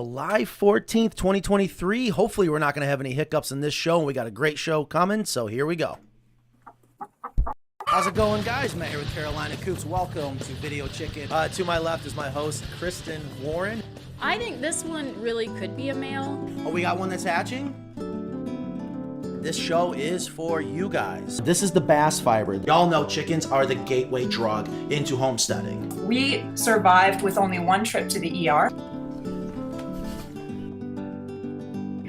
July 14th, 2023. Hopefully we're not going to have any hiccups in this show, and we got a great show coming, so here we go. How's it going, guys? Matt here with Carolina Coops. Welcome to Video Chicken. To my left is my host, Kristen Warren. I think this one really could be a male. Oh, we got one that's hatching? This show is for you guys. This is the bass fiber. Y'all know chickens are the gateway drug into homesteading. We survived with only one trip to the ER.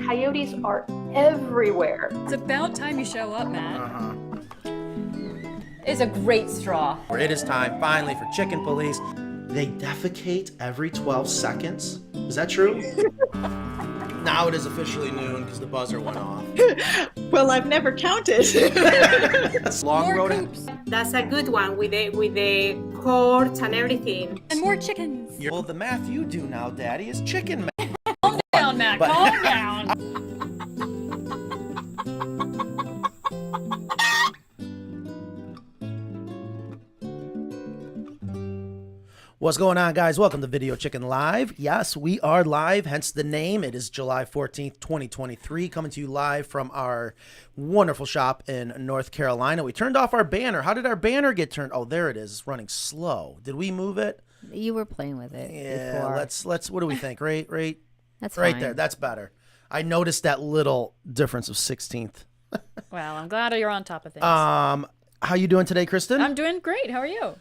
Coyotes are everywhere. It's about time you show up, Matt. It's a great straw. It is time, finally, for chicken police. They defecate every 12 seconds. Is that true? Now it is officially noon because the buzzer went off. Well, I've never counted. That's long More road. coops. That's a good one with the cords and everything. And more chickens. Well, the math you do now, Daddy, is chicken math. Calm down, Matt. But- Calm down. What's going on, guys? Welcome to Video Chicken Live. Yes, we are live, hence the name. It is July 14th, 2023, coming to you live from our wonderful shop in North Carolina. We turned off our banner. How did our banner get turned? Oh, there it is. It's running slow. Did we move it? You were playing with it Yeah, before. let's what do we think? Right That's right fine. there. That's better. I noticed that little difference of 16th. Well, I'm glad you're on top of things. How you doing today, Kristen? I'm doing great. How are you?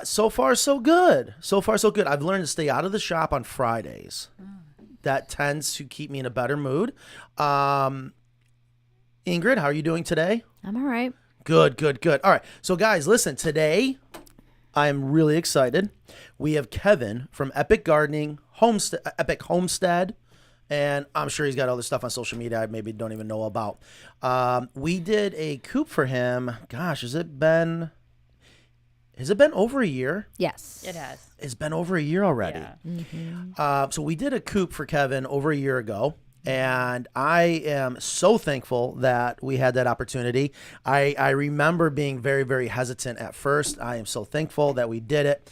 So far, so good. So far, so good. I've learned to stay out of the shop on Fridays. That tends to keep me in a better mood. Ingrid, how are you doing today? I'm all right. Good. All right. So, guys, listen. Today, I am really excited. We have Kevin from Epic Gardening, Epic Homestead, and I'm sure he's got other stuff on social media I maybe don't even know about. We did a coop for him. Gosh, has it been over a year? Yes. It has. It's been over a year already. Yeah. So we did a coop for Kevin over a year ago, and I am so thankful that we had that opportunity. I remember being very, very hesitant at first. I am so thankful that we did it.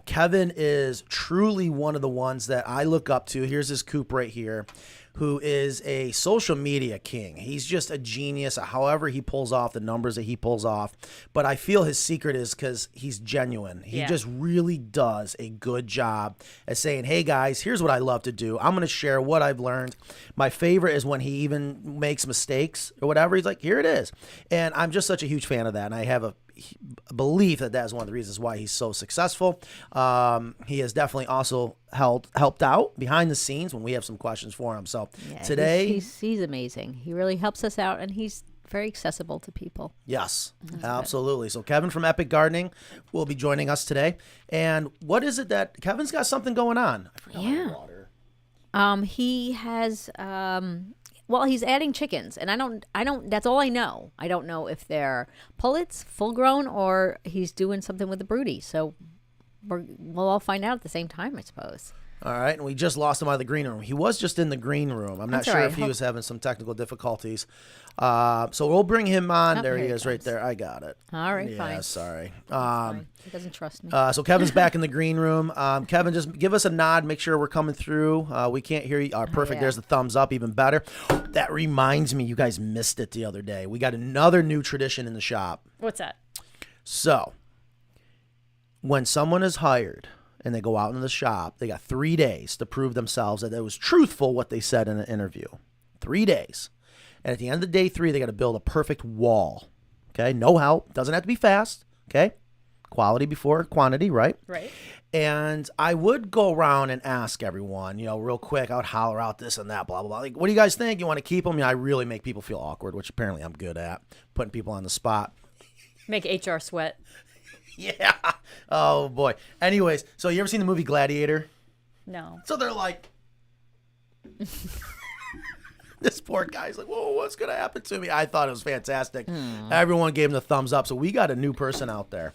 Kevin is truly one of the ones that I look up to. Here's his coop right here, who is a social media king. He's just a genius, however he pulls off the numbers that he pulls off. But I feel his secret is because he's genuine. He just really does a good job at saying, hey, guys, here's what I love to do. I'm going to share what I've learned. My favorite is when he even makes mistakes or whatever. He's like, here it is. And I'm just such a huge fan of that. And I have a belief that is one of the reasons why he's so successful. He has definitely also helped out behind the scenes when we have some questions for him. So Yeah, today, he's amazing. He really helps us out, and he's very accessible to people. yes, absolutely. So Kevin from Epic Gardening will be joining us today. And what is it that Kevin's got something going on? I forgot my water. He has well, he's adding chickens, and I don't that's all I know. I don't know if they're pullets, full grown, or he's doing something with the broody. So we'll all find out at the same time, I suppose. All right, and we just lost him out of the green room. He was just in the green room. I'm not That's sure all if right. he was having some technical difficulties. So we'll bring him on. Oh, there he here he is right comes. there. I got it. All right, Yeah, fine. sorry. Fine. He doesn't trust me. So Kevin's back in the green room. Kevin, just give us a nod. Make sure we're coming through. We can't hear you. Perfect. yeah. There's the thumbs up. Even better. That reminds me, you guys missed it the other day. We got another new tradition in the shop. What's that? So when someone is hired and they go out into the shop, they got 3 days to prove themselves that it was truthful what they said in an interview. 3 days. And at the end of the day 3, they got to build a perfect wall. Okay? No help. Doesn't have to be fast. Okay? Quality before quantity, right? Right. And I would go around and ask everyone, real quick. I would holler out this and that, blah, blah, blah. Like, what do you guys think? You want to keep them? I really make people feel awkward, which apparently I'm good at, putting people on the spot. Make HR sweat. Yeah. Oh, boy. Anyways, so you ever seen the movie Gladiator? No. So they're like, this poor guy's like, whoa, what's going to happen to me? I thought it was fantastic. Everyone gave him the thumbs up. So we got a new person out there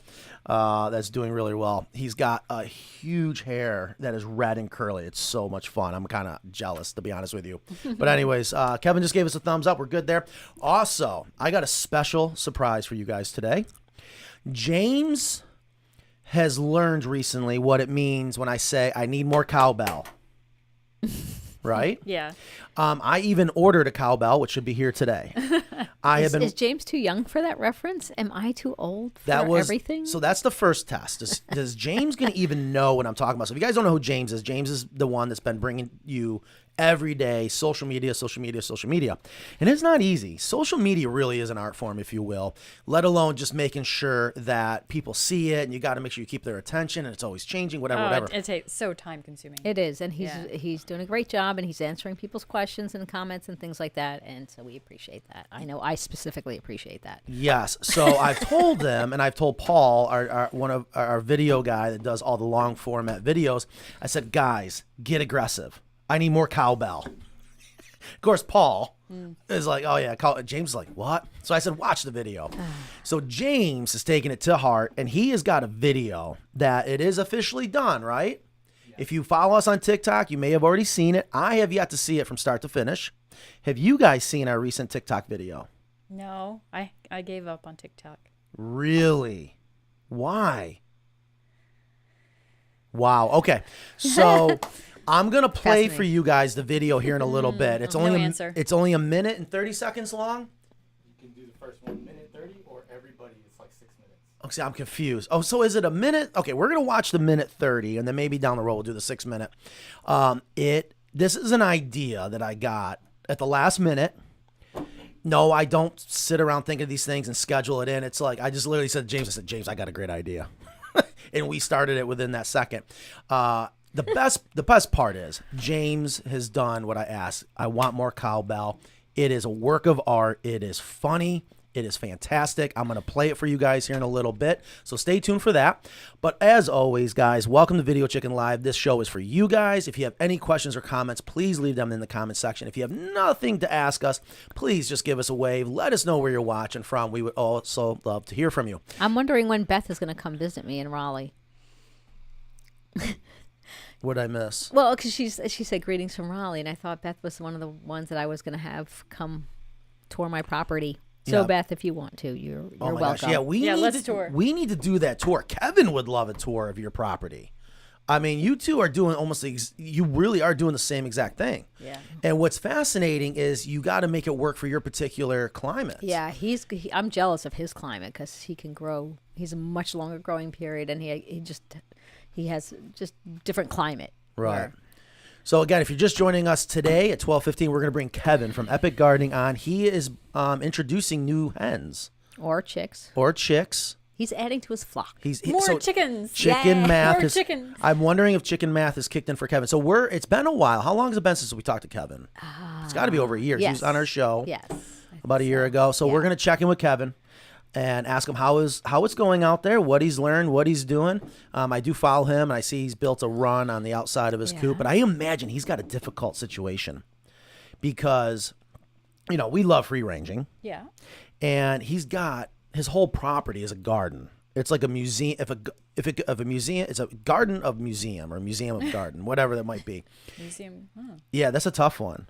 that's doing really well. He's got a huge hair that is red and curly. It's so much fun. I'm kind of jealous, to be honest with you. But anyways, Kevin just gave us a thumbs up. We're good there. Also, I got a special surprise for you guys today. James has learned recently what it means when I say I need more cowbell. right? Yeah. I even ordered a cowbell, which should be here today. Is James too young for that reference? Am I too old for everything? So that's the first test. Does James going to even know what I'm talking about? So if you guys don't know who James is the one that's been bringing you every day social media. And it's not easy. Social media really is an art form, if you will, let alone just making sure that people see it, and you got to make sure you keep their attention, and it's always changing, whatever. It's so time consuming. It is, and he's doing a great job, and he's answering people's questions and comments and things like that, and so we appreciate that. I know I specifically appreciate that. Yes. So I've told him, and I've told Paul, one of our video guy that does all the long format videos, I said, guys, get aggressive. I need more cowbell. Of course, Paul is like, oh, yeah. James is like, what? So I said, watch the video. So James is taking it to heart, and he has got a video that it is officially done, right? Yeah. If you follow us on TikTok, you may have already seen it. I have yet to see it from start to finish. Have you guys seen our recent TikTok video? No, I gave up on TikTok. Really? Why? Wow. Okay. So I'm going to play for you guys the video here in a little bit. It's only a minute and 30 seconds long. You can do the first 1 minute 30, or everybody is like 6 minutes. Okay, I'm confused. Oh, so is it a minute? Okay, we're going to watch the minute 30, and then maybe down the road we'll do the 6 minute. This is an idea that I got at the last minute. No, I don't sit around thinking of these things and schedule it in. It's like I just literally said to James, James, I got a great idea. And we started it within that second. The best part is James has done what I asked. I want more cowbell. It is a work of art. It is funny. It is fantastic. I'm going to play it for you guys here in a little bit, so stay tuned for that. But as always, guys, welcome to Video Chicken Live. This show is for you guys. If you have any questions or comments, please leave them in the comment section. If you have nothing to ask us, please just give us a wave. Let us know where you're watching from. We would also love to hear from you. I'm wondering when Beth is going to come visit me in Raleigh. What'd I miss? Well, because she said greetings from Raleigh, and I thought Beth was one of the ones that I was going to have come tour my property. So, yeah. Beth, if you want to, you're welcome. Gosh. Yeah, let's tour. We need to do that tour. Kevin would love a tour of your property. I mean, you two are doing you really are doing the same exact thing. Yeah. And what's fascinating is you got to make it work for your particular climate. Yeah, I'm jealous of his climate because he can grow. He's a much longer growing period, and he has just different climate. Right. So again, if you're just joining us today at 12:15, we're going to bring Kevin from Epic Gardening on. He is introducing new hens. Or chicks. He's adding to his flock. More chickens. Chicken math. More chickens. I'm wondering if chicken math is kicked in for Kevin. So it's been a while. How long has it been since we talked to Kevin? It's got to be over a year. Yes. He was on our show. Yes. About a year ago. So we're going to check in with Kevin and ask him how it's going out there, what he's learned, what he's doing. I do follow him, and I see he's built a run on the outside of his coop. But I imagine he's got a difficult situation because, we love free ranging. Yeah. And he's got his whole property is a garden. It's like a museum. If a museum, it's a garden of museum or museum of garden, whatever that might be. Museum. Oh. Yeah, that's a tough one.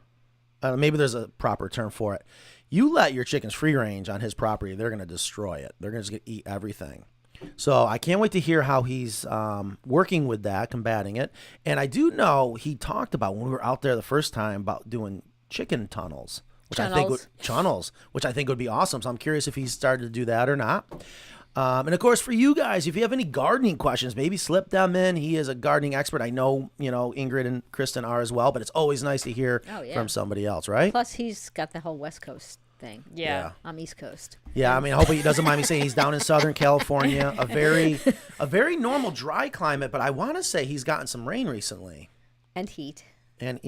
Maybe there's a proper term for it. You let your chickens free range on his property, they're going to destroy it. They're going to eat everything. So I can't wait to hear how he's working with that, combating it. And I do know he talked about when we were out there the first time about doing chicken tunnels, which I think would be awesome. So I'm curious if he's started to do that or not. And of course, for you guys, if you have any gardening questions, maybe slip them in. He is a gardening expert. I know, Ingrid and Kristen are as well, but it's always nice to hear from somebody else, right? Plus, he's got the whole West Coast thing. Yeah. I'm East Coast. Yeah, I mean, I hope he doesn't mind me saying he's down in Southern California, a very normal dry climate, but I want to say he's gotten some rain recently. And heat. And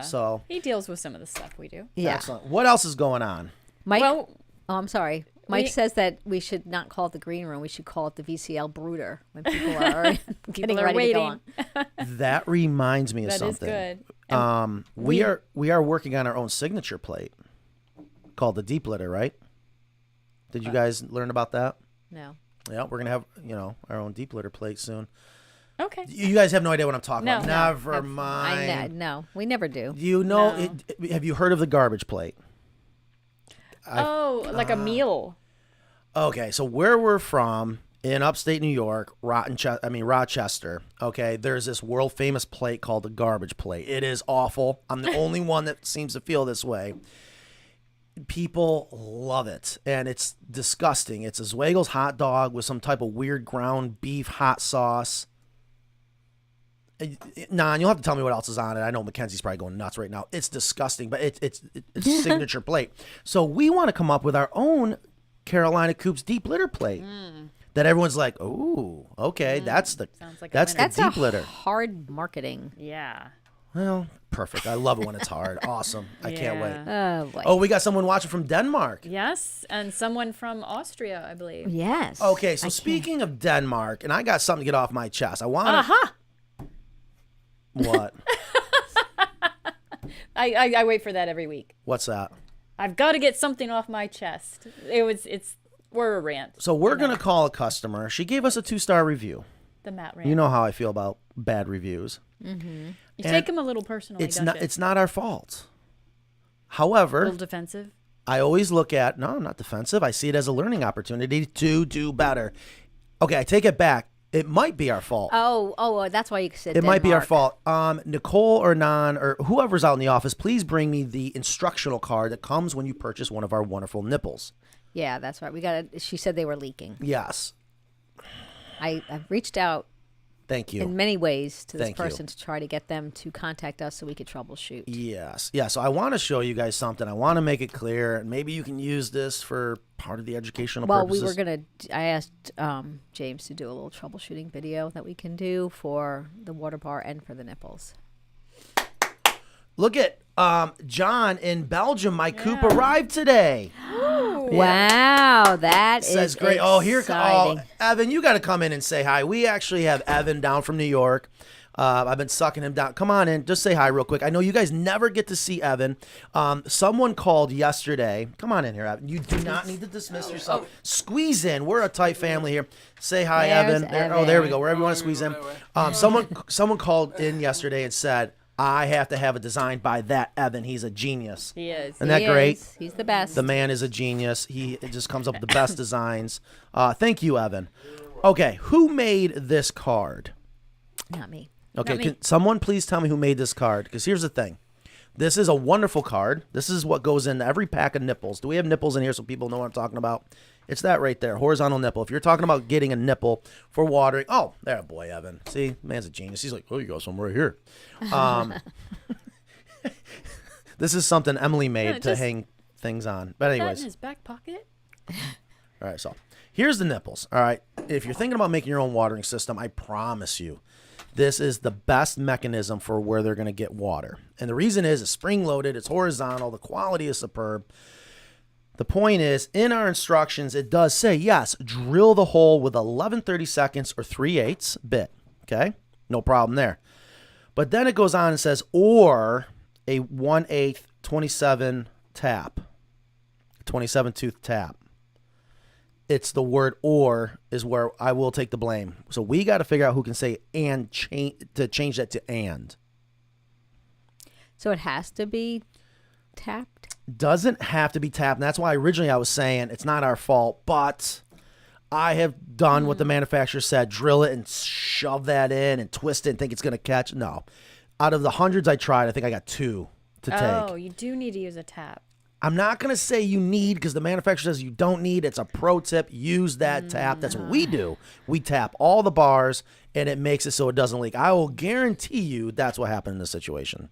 so he deals with some of the stuff we do. Yeah. Excellent. What else is going on? Mike, I'm sorry. Mike says that we should not call it the green room. We should call it the VCL brooder when people are getting ready waiting. to go on. That reminds me of something. That is good. We are working on our own signature plate called the deep litter, right? Did you guys learn about that? No. Yeah, we're gonna have our own deep litter plate soon. Okay. You guys have no idea what I'm talking about. No. Never mind. No, we never do. Have you heard of the garbage plate? Like a meal. Okay, so where we're from in upstate New York, Rochester, okay, there's this world famous plate called the garbage plate. It is awful. I'm the only one that seems to feel this way. People love it, and it's disgusting. It's a Zweigle's hot dog with some type of weird ground beef hot sauce. Nah, you'll have to tell me what else is on it. I know Mackenzie's probably going nuts right now. It's disgusting, but it's signature plate. So we want to come up with our own Carolina Coop's deep litter plate. That everyone's like, oh, okay, that's the deep litter. Hard marketing. Yeah. Well, perfect. I love it when it's hard. Awesome. I can't wait. Oh, boy. Oh, we got someone watching from Denmark. Yes, and someone from Austria, I believe. Yes. Okay, so speaking of Denmark, and I got something to get off my chest. I want to... Aha! What? I wait for that every week. What's that? I've got to get something off my chest. We're a rant. So we're going to call a customer. She gave us a 2-star review. The Matt rant. You know how I feel about bad reviews. You take them a little personally. It's not our fault. A However, little defensive. I always look at, no, I'm not defensive. I see it as a learning opportunity to do better. Okay, I take it back. It might be our fault. Oh, that's why you said It might be our Denmark. fault. Nicole or Nan or whoever's out in the office, please bring me the instructional card that comes when you purchase one of our wonderful nipples. Yeah, that's right. She said they were leaking. Yes. I've reached out Thank you. in many ways to this Thank you. person to try to get them to contact us so we could troubleshoot. Yes. Yeah. So I want to show you guys something. I want to make it clear, and maybe you can use this for part of the educational purposes. I asked James to do a little troubleshooting video that we can do for the water bar and for the nipples. Look at John in Belgium. My Coop arrived today. Wow, that Says is great. exciting. Evan, you got to come in and say hi. We actually have Evan down from New York. I've been sucking him down. Come on in. Just say hi real quick. I know you guys never get to see Evan. Someone called yesterday. Come on in here, Evan. You do not need to dismiss yourself. Squeeze in. We're a tight family here. Say hi, There's Evan. Evan. Oh, there we go. Wherever you want to squeeze in. Someone called in yesterday and said, I have to have it designed by that Evan. He's a genius. He is. Isn't that great? He's the best. The man is a genius. He just comes up with the best designs. Thank you, Evan. Okay, who made this card? Not me. Okay, can someone please tell me who made this card? Because here's the thing. This is a wonderful card. This is what goes in every pack of nipples. Do we have nipples in here so people know what I'm talking about? It's that right there, horizontal nipple. If you're talking about getting a nipple for watering, oh, there, boy, Evan. See, man's a genius. He's like, oh, you got some right here. This is something Emily made to hang things on. But That anyways, in his back pocket. all right, so here's the nipples. All right, if you're thinking about making your own watering system, I promise you, this is the best mechanism for where they're going to get water. And the reason is it's spring-loaded, it's horizontal, the quality is superb. The point is, in our instructions, it does say, yes, drill the hole with 11/32 or 3/8 bit. Okay? No problem there. But then it goes on and says, or a 1/8 27 tap. 27-tooth tap. It's the word or is where I will take the blame. So we got to figure out who can say and to change that to and. So it has to be tapped? Doesn't have to be tapped. And that's why originally I was saying it's not our fault, but I have done what the manufacturer said, drill it and shove that in and twist it and think it's going to catch. No. Out of the hundreds I tried, I think I got 2 to take. Oh, you do need to use a tap. I'm not going to say you need because the manufacturer says you don't need. It's a pro tip. Use that tap. That's what we do. We tap all the bars and it makes it so it doesn't leak. I will guarantee you that's what happened in this situation.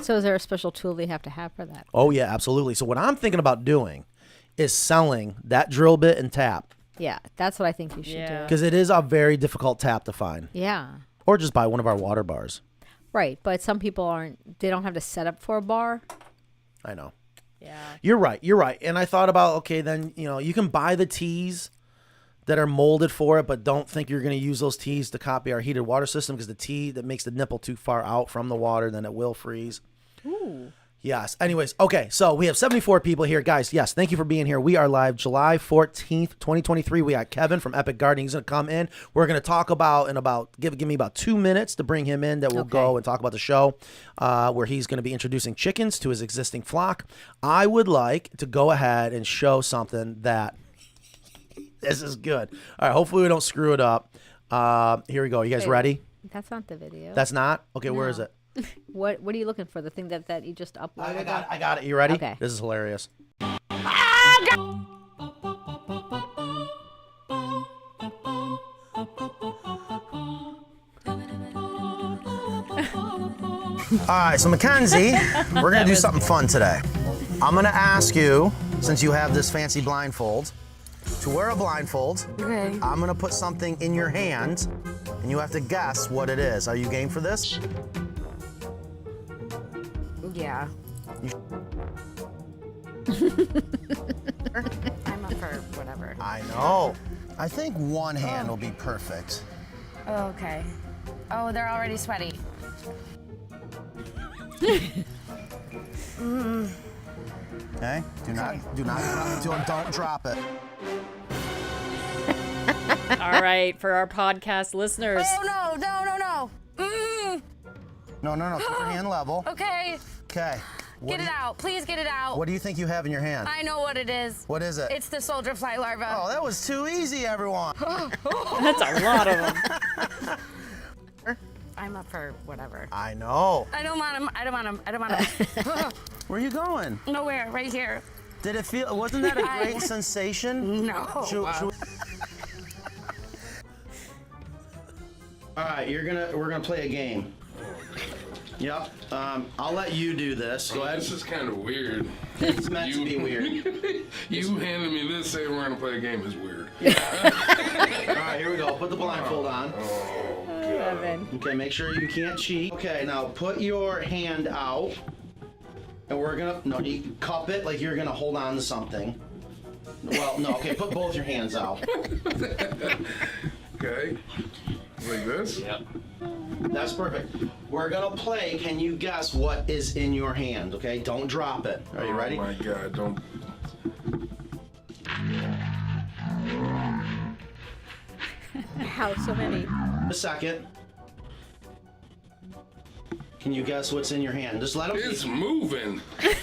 So is there a special tool they have to have for that? Oh, yeah, absolutely. So what I'm thinking about doing is selling that drill bit and tap Yeah, that's what I think you should do. because it is a very difficult tap to find. Yeah. Or just buy one of our water bars. Right, but some people they don't have to set up for a bar. I know. Yeah. You're right. And I thought about, okay, then, you can buy the tees that are molded for it, but don't think you're going to use those tees to copy our heated water system because the tee that makes the nipple too far out from the water, then it will freeze. Ooh. Yes. Anyways, okay, so we have 74 people here. Guys, yes, thank you for being here. We are live July 14th, 2023. We got Kevin from Epic Gardening. He's going to come in. We're going to talk give me about 2 minutes to bring him in that we'll go and talk about the show where he's going to be introducing chickens to his existing flock. I would like to go ahead and show something that This is good. All right, hopefully we don't screw it up. Here we go. You guys ready? That's not the video. That's not? Okay, where is it? What are you looking for? The thing that you just uploaded? I got it. You ready? Okay. This is hilarious. All right, so Mackenzie, we're going to do something fun today. I'm going to ask you, since you have this fancy blindfold, to wear a blindfold. Okay. I'm going to put something in your hand, and you have to guess what it is. Are you game for this? Yeah. I'm up for whatever. I know. I think one hand will be perfect. Oh, okay. Oh, they're already sweaty. Okay? Don't drop it. All right, for our podcast listeners. Oh, no. No. Keep your hand level. Okay. Okay. Get it out. Please get it out. What do you think you have in your hand? I know what it is. What is it? It's the soldier fly larva. Oh, that was too easy, everyone. That's a lot of them. I'm up for whatever. I know. I don't want him. Where are you going? Nowhere. Right here. Did it feel? Wasn't that a great sensation? No. Should we- All right, we're gonna play a game. Yep. I'll let you do this. Go ahead. This is kind of weird. It's meant to be weird. You handed me this saying we're gonna play a game is weird. All right, here we go. Put the blindfold on. Oh, Evan. Okay, make sure you can't cheat. Okay, now put your hand out, and you cup it like you're gonna hold on to something. Well, no, okay, put both your hands out. Okay. Like this? Yep. That's perfect. We're gonna play. Can you guess what is in your hand? Okay, don't drop it. Are you ready? Oh my God! Don't. How so many? A second. Can you guess what's in your hand? Just let them. It's moving.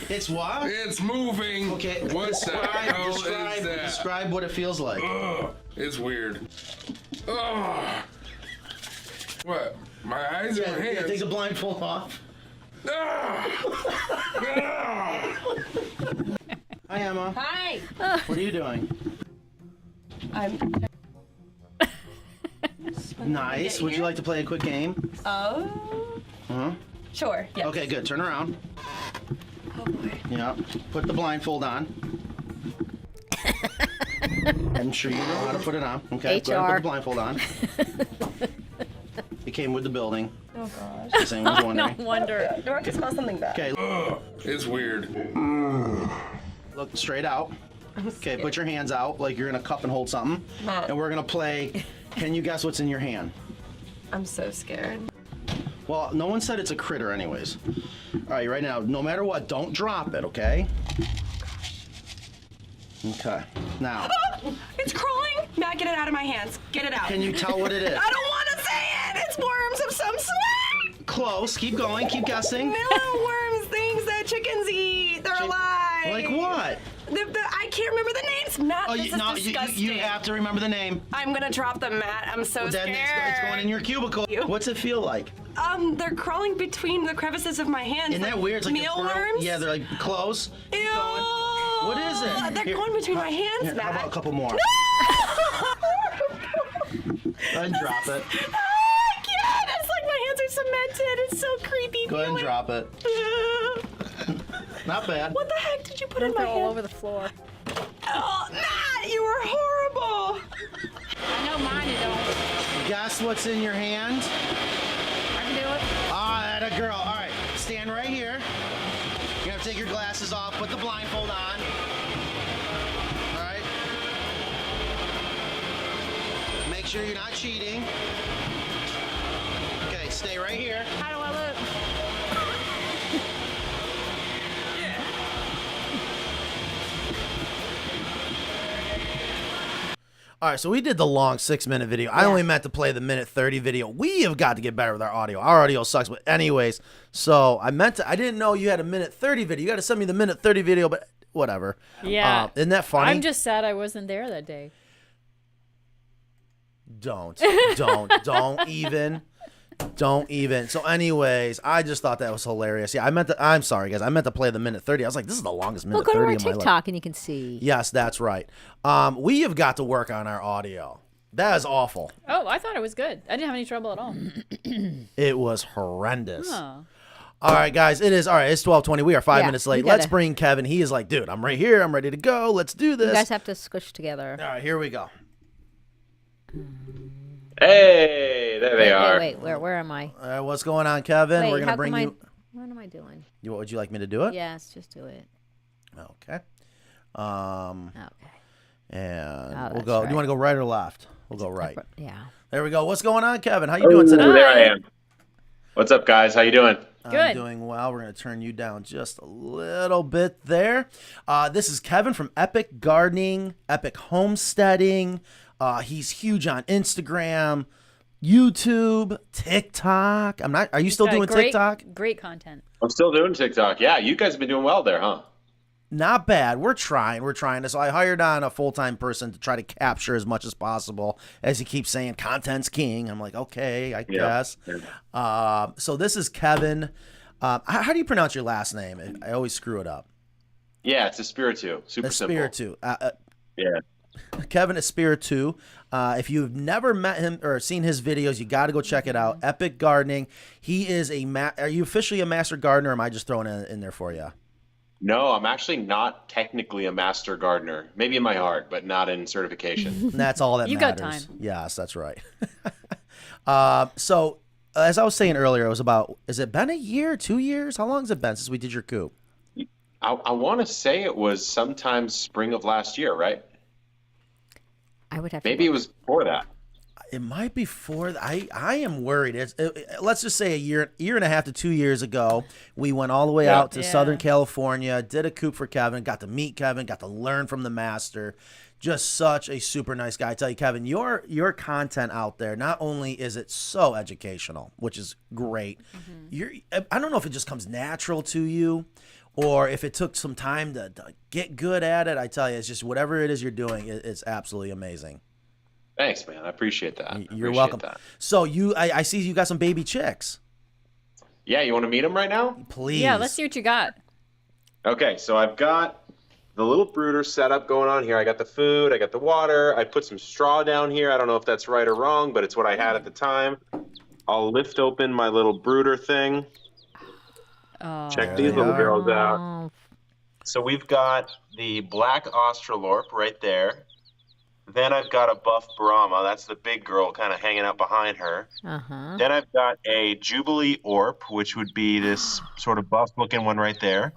It's what? It's moving. Okay. What the hell is that? Describe what it feels like. Ugh, it's weird. Ugh. What? My eyes or my Yeah, hands? take the blindfold off. Ah! Ah! Hi, Emma. Hi. What are you doing? I'm. Nice. Would you like to play a quick game? Oh. Huh? Sure. Yes. Okay, good. Turn around. Oh boy. Yeah. Put the blindfold on. I'm sure you know how to put it on. Okay. Go ahead and put the blindfold on. It came with the building. Oh gosh. Because anyone's wondering. No wonder. Do I have to smell something bad? Okay. Ugh, it's weird. Look straight out. Okay. Put your hands out like you're gonna cup and hold something. Matt. And we're gonna play. Can you guess what's in your hand? I'm so scared. Well, no one said it's a critter, anyways. All right, right now, no matter what, don't drop it, okay? Okay. Now, It's crawling. Matt, get it out of my hands. Get it out. can you tell what it is? I don't want to say it. It's worms of some sort. Close. Keep going. Keep guessing. No worms, things that chickens eat. They're alive. Like what? I can't remember the names. Matt, Oh, this is disgusting. you have to remember the name. I'm gonna drop them, Matt. I'm so Then scared. it's going in your cubicle. What's it feel like? They're crawling between the crevices of my hands. Isn't that weird? It's like mealworms? Yeah, they're like close. Ew. Keep going. What is it? They're Here. going between my hands, Here, Matt. how about a couple more? And drop it. I can't. It's like my hands are cemented. It's so creepy. Go ahead and drop it. Not bad. What the heck did you put in my They're all hand? over the floor. Oh, Matt, you were horrible. I know mine you don't. Guess what's in your hand? I can do it. Ah, that a girl. All right, stand right here. You have to take your glasses off, put the blindfold on. All right. Make sure you're not cheating. Okay, stay right here. How do I look? All right, so we did the long 6-minute video. I only meant to play the minute 30 video. We have got to get better with our audio. Our audio sucks, but anyways. So I didn't know you had a minute 30 video. You got to send me the minute 30 video, but whatever. Yeah. Isn't that funny? I'm just sad I wasn't there that day. Don't even. Don't even. So, anyways, I just thought that was hilarious. Yeah, I'm sorry, guys. I meant to play the minute 30. I was like, this is the longest minute Well, go 30 to of our my life. TikTok and you can see. Yes, that's right. We have got to work on our audio. That is awful. Oh, I thought it was good. I didn't have any trouble at all. It was horrendous. Oh. All right, guys. It's 12:20. We are 5 minutes late. gotta- Let's bring Kevin. He is like, dude, I'm right here. I'm ready to go. Let's do this. You guys have to squish together. All right, here we go. Hey, there they are. Wait, where am I? All right, what's going on, Kevin? Wait, We're gonna how bring come you. What am I doing? What would you like me to do it? Yes, just do it. Okay. Okay. And we'll that's go. Do right. you want to go right or left? We'll go right. Yeah. There we go. What's going on, Kevin? How you doing today? There I am. What's up, guys? How you doing? I'm Good. doing well. We're going to turn you down just a little bit there. This is Kevin from Epic Gardening, Epic Homesteading. He's huge on Instagram, YouTube, TikTok. Are you still doing TikTok? Great content. I'm still doing TikTok. Yeah, you guys have been doing well there, huh? Not bad. We're trying. So I hired on a full-time person to try to capture as much as possible. As he keeps saying, content's king. I'm like, okay, I guess. Yeah. So this is Kevin. How do you pronounce your last name? I always screw it up. Yeah, it's Espiritu. Super simple. Espiritu. Yeah. Kevin Espiritu. If you've never met him or seen his videos, you got to go check it out. Epic Gardening. He is Are you officially a master gardener, or am I just throwing it in there for you? No, I'm actually not technically a master gardener. Maybe in my heart, but not in certification. That's all that You got matters. time. Yes, that's right. So, as I was saying earlier, it was has it been a year, 2 years? How long has it been since we did your coop? I want to say it was sometime spring of last year, right? I would have Maybe it was before that. It might be I am worried. Let's just say a year and a half to 2 years ago, we went all the way out to Southern California, did a coop for Kevin, got to meet Kevin, got to learn from the master. Just such a super nice guy. I tell you, Kevin, your content out there, not only is it so educational, which is great, I don't know if it just comes natural to you or if it took some time to get good at it. I tell you, it's just whatever it is you're doing, it's absolutely amazing. Thanks, man. I appreciate that. You're welcome. So I see you got some baby chicks. Yeah, you want to meet them right now? Please. Yeah, let's see what you got. Okay, so I've got the little brooder setup going on here. I got the food, I got the water. I put some straw down here. I don't know if that's right or wrong, but it's what I had at the time. I'll lift open my little brooder thing. Oh. Check these little girls out. So we've got the black Australorp right there. Then I've got a buff Brahma. That's the big girl kind of hanging out behind her. Uh-huh. Then I've got a Jubilee Orp, which would be this sort of buff-looking one right there.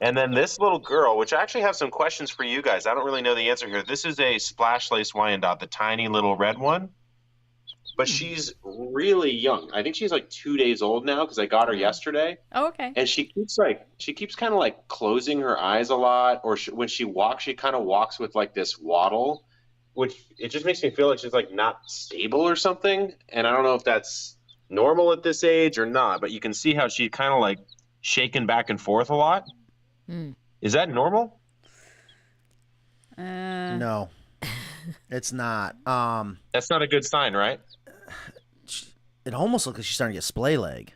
And then this little girl, which I actually have some questions for you guys. I don't really know the answer here. This is a Splash Lace Wyandotte, the tiny little red one. But she's really young. I think she's like 2 days old now because I got her yesterday. Oh, okay. And she keeps kind of like closing her eyes a lot. Or when she walks, she kind of walks with like this waddle, which it just makes me feel like she's like not stable or something. And I don't know if that's normal at this age or not, but you can see how she kind of like shaking back and forth a lot. Is that normal? No, it's not. That's not a good sign, right? It almost looks like she's starting to get splay leg.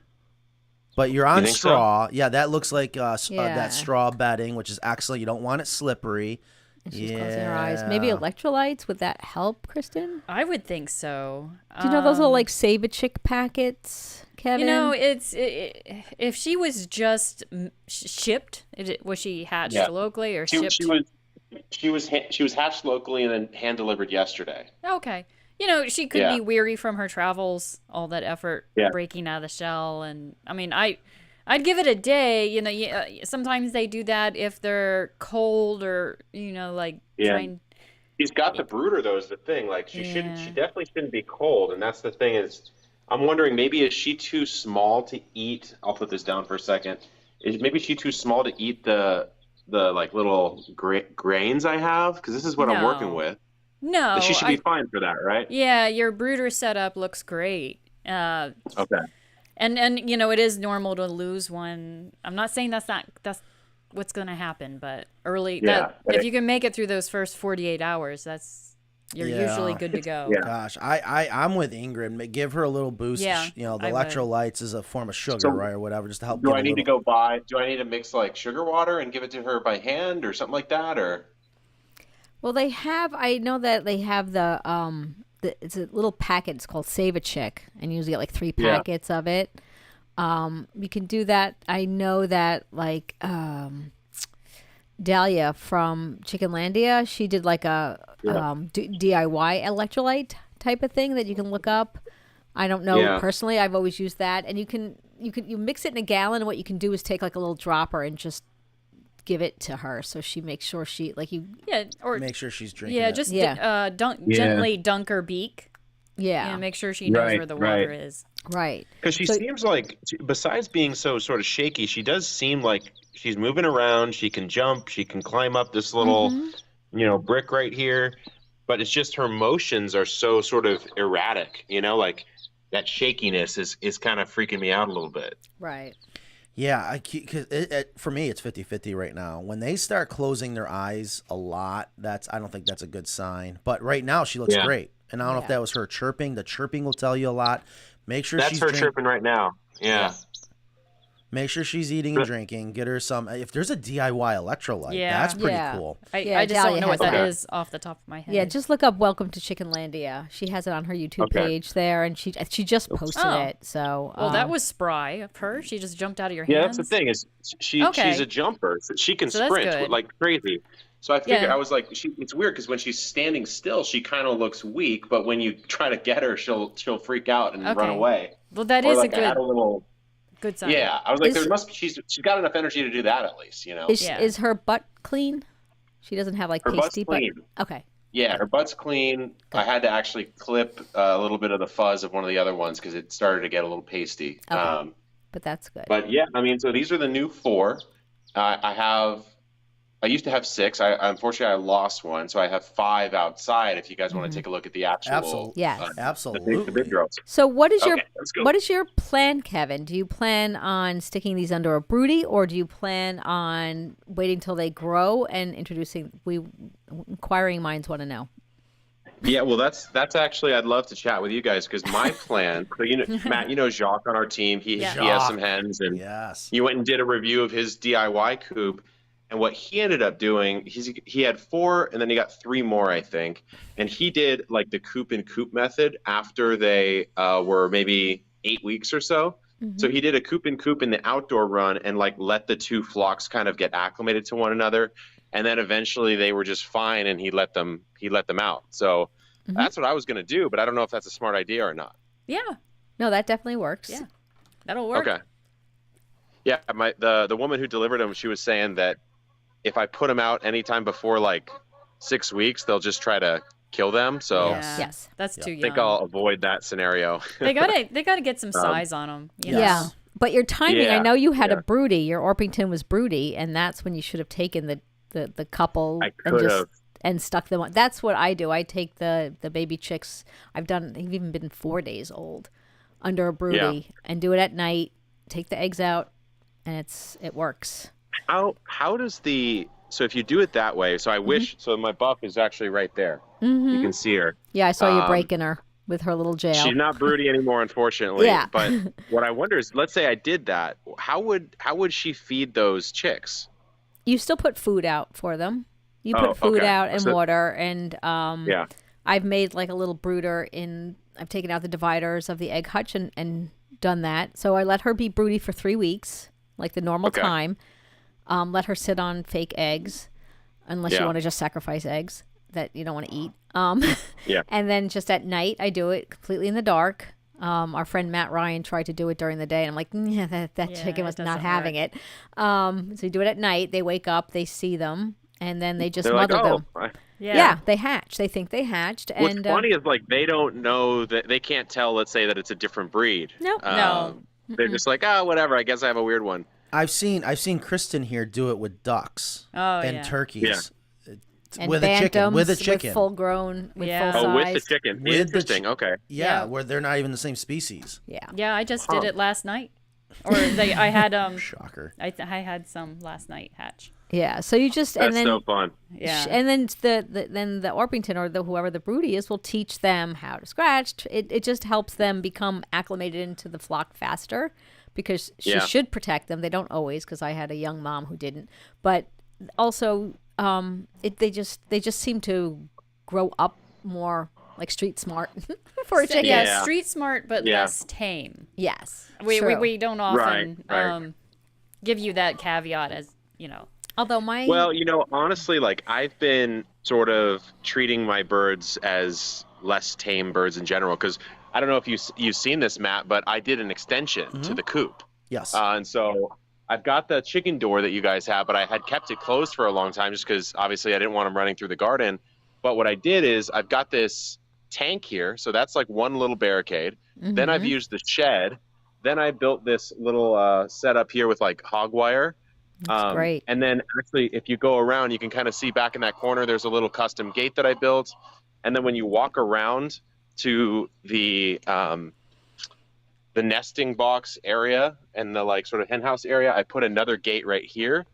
But you're on think straw. Yeah, that looks like Yeah. that straw bedding, which is excellent. You don't want it slippery. And she's closing her eyes. Maybe electrolytes. Would that help, Kristen? I would think so. Do you know those little like Save a Chick packets, Kevin? You know, if she was just shipped, was she hatched locally or shipped? She was hatched locally and then hand delivered yesterday. Okay. You know, she could be weary from her travels, all that effort breaking out of the shell. And I mean, I'd give it a day. You know, sometimes they do that if they're cold or, you know, like trying. She's got the brooder though, is the thing. Like she definitely shouldn't be cold. And that's the thing is, I'm wondering, maybe is she too small to eat? I'll put this down for a second. Maybe she too small to eat the like little grains I have? Because this is what I'm working with. No, but she should be fine for that, right? Yeah, your brooder setup looks great. Okay. And you know, it is normal to lose one. I'm not saying that's what's going to happen, but if you can make it through those first 48 hours, that's you're usually good to go. Yeah. Gosh, I'm with Ingrid. Give her a little boost. Yeah, You know, the I would. electrolytes is a form of sugar, So, right, or whatever, just to help. Do I need to mix like sugar water and give it to her by hand or something like that, or? Well, I know that they have it's a little packet. It's called Save a Chick, and you usually get like 3 packets of it. You can do that. I know that like Dahlia from Chickenlandia, she did like a DIY electrolyte type of thing that you can look up. I don't know personally. I've always used that, and you mix it in a gallon. And what you can do is take like a little dropper and just give it to her, so she makes sure she or make sure she's drinking. Gently dunk her beak. Yeah, and make sure she knows where the water is. Right. Because she seems like, besides being so sort of shaky, she does seem like she's moving around. She can jump. She can climb up this little, brick right here. But it's just her motions are so sort of erratic, like that shakiness is kind of freaking me out a little bit. Right. Yeah, because for me, it's 50-50 right now. When they start closing their eyes a lot, I don't think that's a good sign. But right now, she looks great. And I don't know if that was her chirping. The chirping will tell you a lot. Make sure that's her chirping right now. Yeah. Make sure she's eating and drinking. Get her some. If there's a DIY electrolyte, that's pretty cool. I just don't know what that is off the top of my head. Yeah, just look up "Welcome to Chickenlandia." She has it on her YouTube page there, and she just posted it. So that was spry of her. She just jumped out of your hands. Yeah, that's the thing is she's a jumper. She can sprint like crazy. So I figured I was like, it's weird because when she's standing still, she kind of looks weak, but when you try to get her, she'll freak out and run away. Well, that is a good sign. Yeah, I was like, she's got enough energy to do that at least, Is her butt clean? She doesn't have like her pasty butt's clean. Okay. Yeah, her butt's clean. Good. I had to actually clip a little bit of the fuzz of one of the other ones because it started to get a little pasty. Okay. But that's good. But yeah, I mean, so these are the new 4. I used to have 6. Unfortunately, I lost one, so I have 5 outside. If you guys want to take a look at the actual, absolutely, the big girls. So, what is your plan, Kevin? Do you plan on sticking these under a broody, or do you plan on waiting till they grow and introducing? Inquiring minds want to know. Yeah, well, that's actually I'd love to chat with you guys because my plan. So Matt, Jacques on our team. He has some hens, and he went and did a review of his DIY coop. And what he ended up doing, he had 4, and then he got 3 more, I think. And he did like the coop and coop method after they were maybe 8 weeks or so. Mm-hmm. So he did a coop and coop in the outdoor run and like let the 2 flocks kind of get acclimated to one another. And then eventually they were just fine, and he let them out. So that's what I was going to do, but I don't know if that's a smart idea or not. Yeah. No, that definitely works. Yeah, that'll work. Okay. Yeah, the woman who delivered them, she was saying that if I put them out anytime before like 6 weeks, they'll just try to kill them. So that's too young. I think I'll avoid that scenario. They gotta get some size on them. Yeah, but your timing. I know you had a broody. Your Orpington was broody, and that's when you should have taken the couple and stuck them on. That's what I do. I take the baby chicks. They've even been 4 days old under a broody and do it at night. Take the eggs out, and it works. How does so if you do it that way, so I wish, so my buff is actually right there. Mm-hmm. You can see her. Yeah, I saw you breaking her with her little jail. She's not broody anymore, unfortunately. Yeah. But what I wonder is, let's say I did that, how would she feed those chicks? You still put food out for them. You put food out and water, and I've made like a little brooder I've taken out the dividers of the egg hutch and done that. So I let her be broody for 3 weeks, like the normal time. Let her sit on fake eggs, unless you want to just sacrifice eggs that you don't want to eat. And then just at night, I do it completely in the dark. Our friend Matt Ryan tried to do it during the day, and I'm like, that chicken was not having it. So you do it at night. They wake up, they see them, and then they just mother them. Yeah, they hatch. They think they hatched. What's funny is like they don't know that they can't tell. Let's say that it's a different breed. Nope. No. They're just like, whatever. I guess I have a weird one. I've seen Kristen here do it with ducks and turkeys. And with a chicken. With full grown, with full size. With the chicken. Interesting. Okay. Yeah, where they're not even the same species. Yeah. Yeah, I just did it last night. Or I had Shocker. I had some last night hatch. Yeah, so you just That's so fun. Yeah, and then then the Orpington or whoever the broody is will teach them how to scratch. It just helps them become acclimated into the flock faster, because she should protect them. They don't always, because I had a young mom who didn't. But also, they just seem to grow up more like street smart for a chicken. Yeah, street smart but less tame. Yes, we don't often Right. give you that caveat, as you know. Although Well, honestly, like I've been sort of treating my birds as less tame birds in general, because I don't know if you've seen this, Matt, but I did an extension to the coop. Yes. And so I've got the chicken door that you guys have, but I had kept it closed for a long time just because obviously I didn't want them running through the garden. But what I did is I've got this tank here, so that's like one little barricade. Then I've used the shed. Then I built this little setup here with like hog wire. That's great. And then actually, if you go around, you can kind of see back in that corner, there's a little custom gate that I built. And then when you walk around to the nesting box area and the like sort of hen house area, I put another gate right here.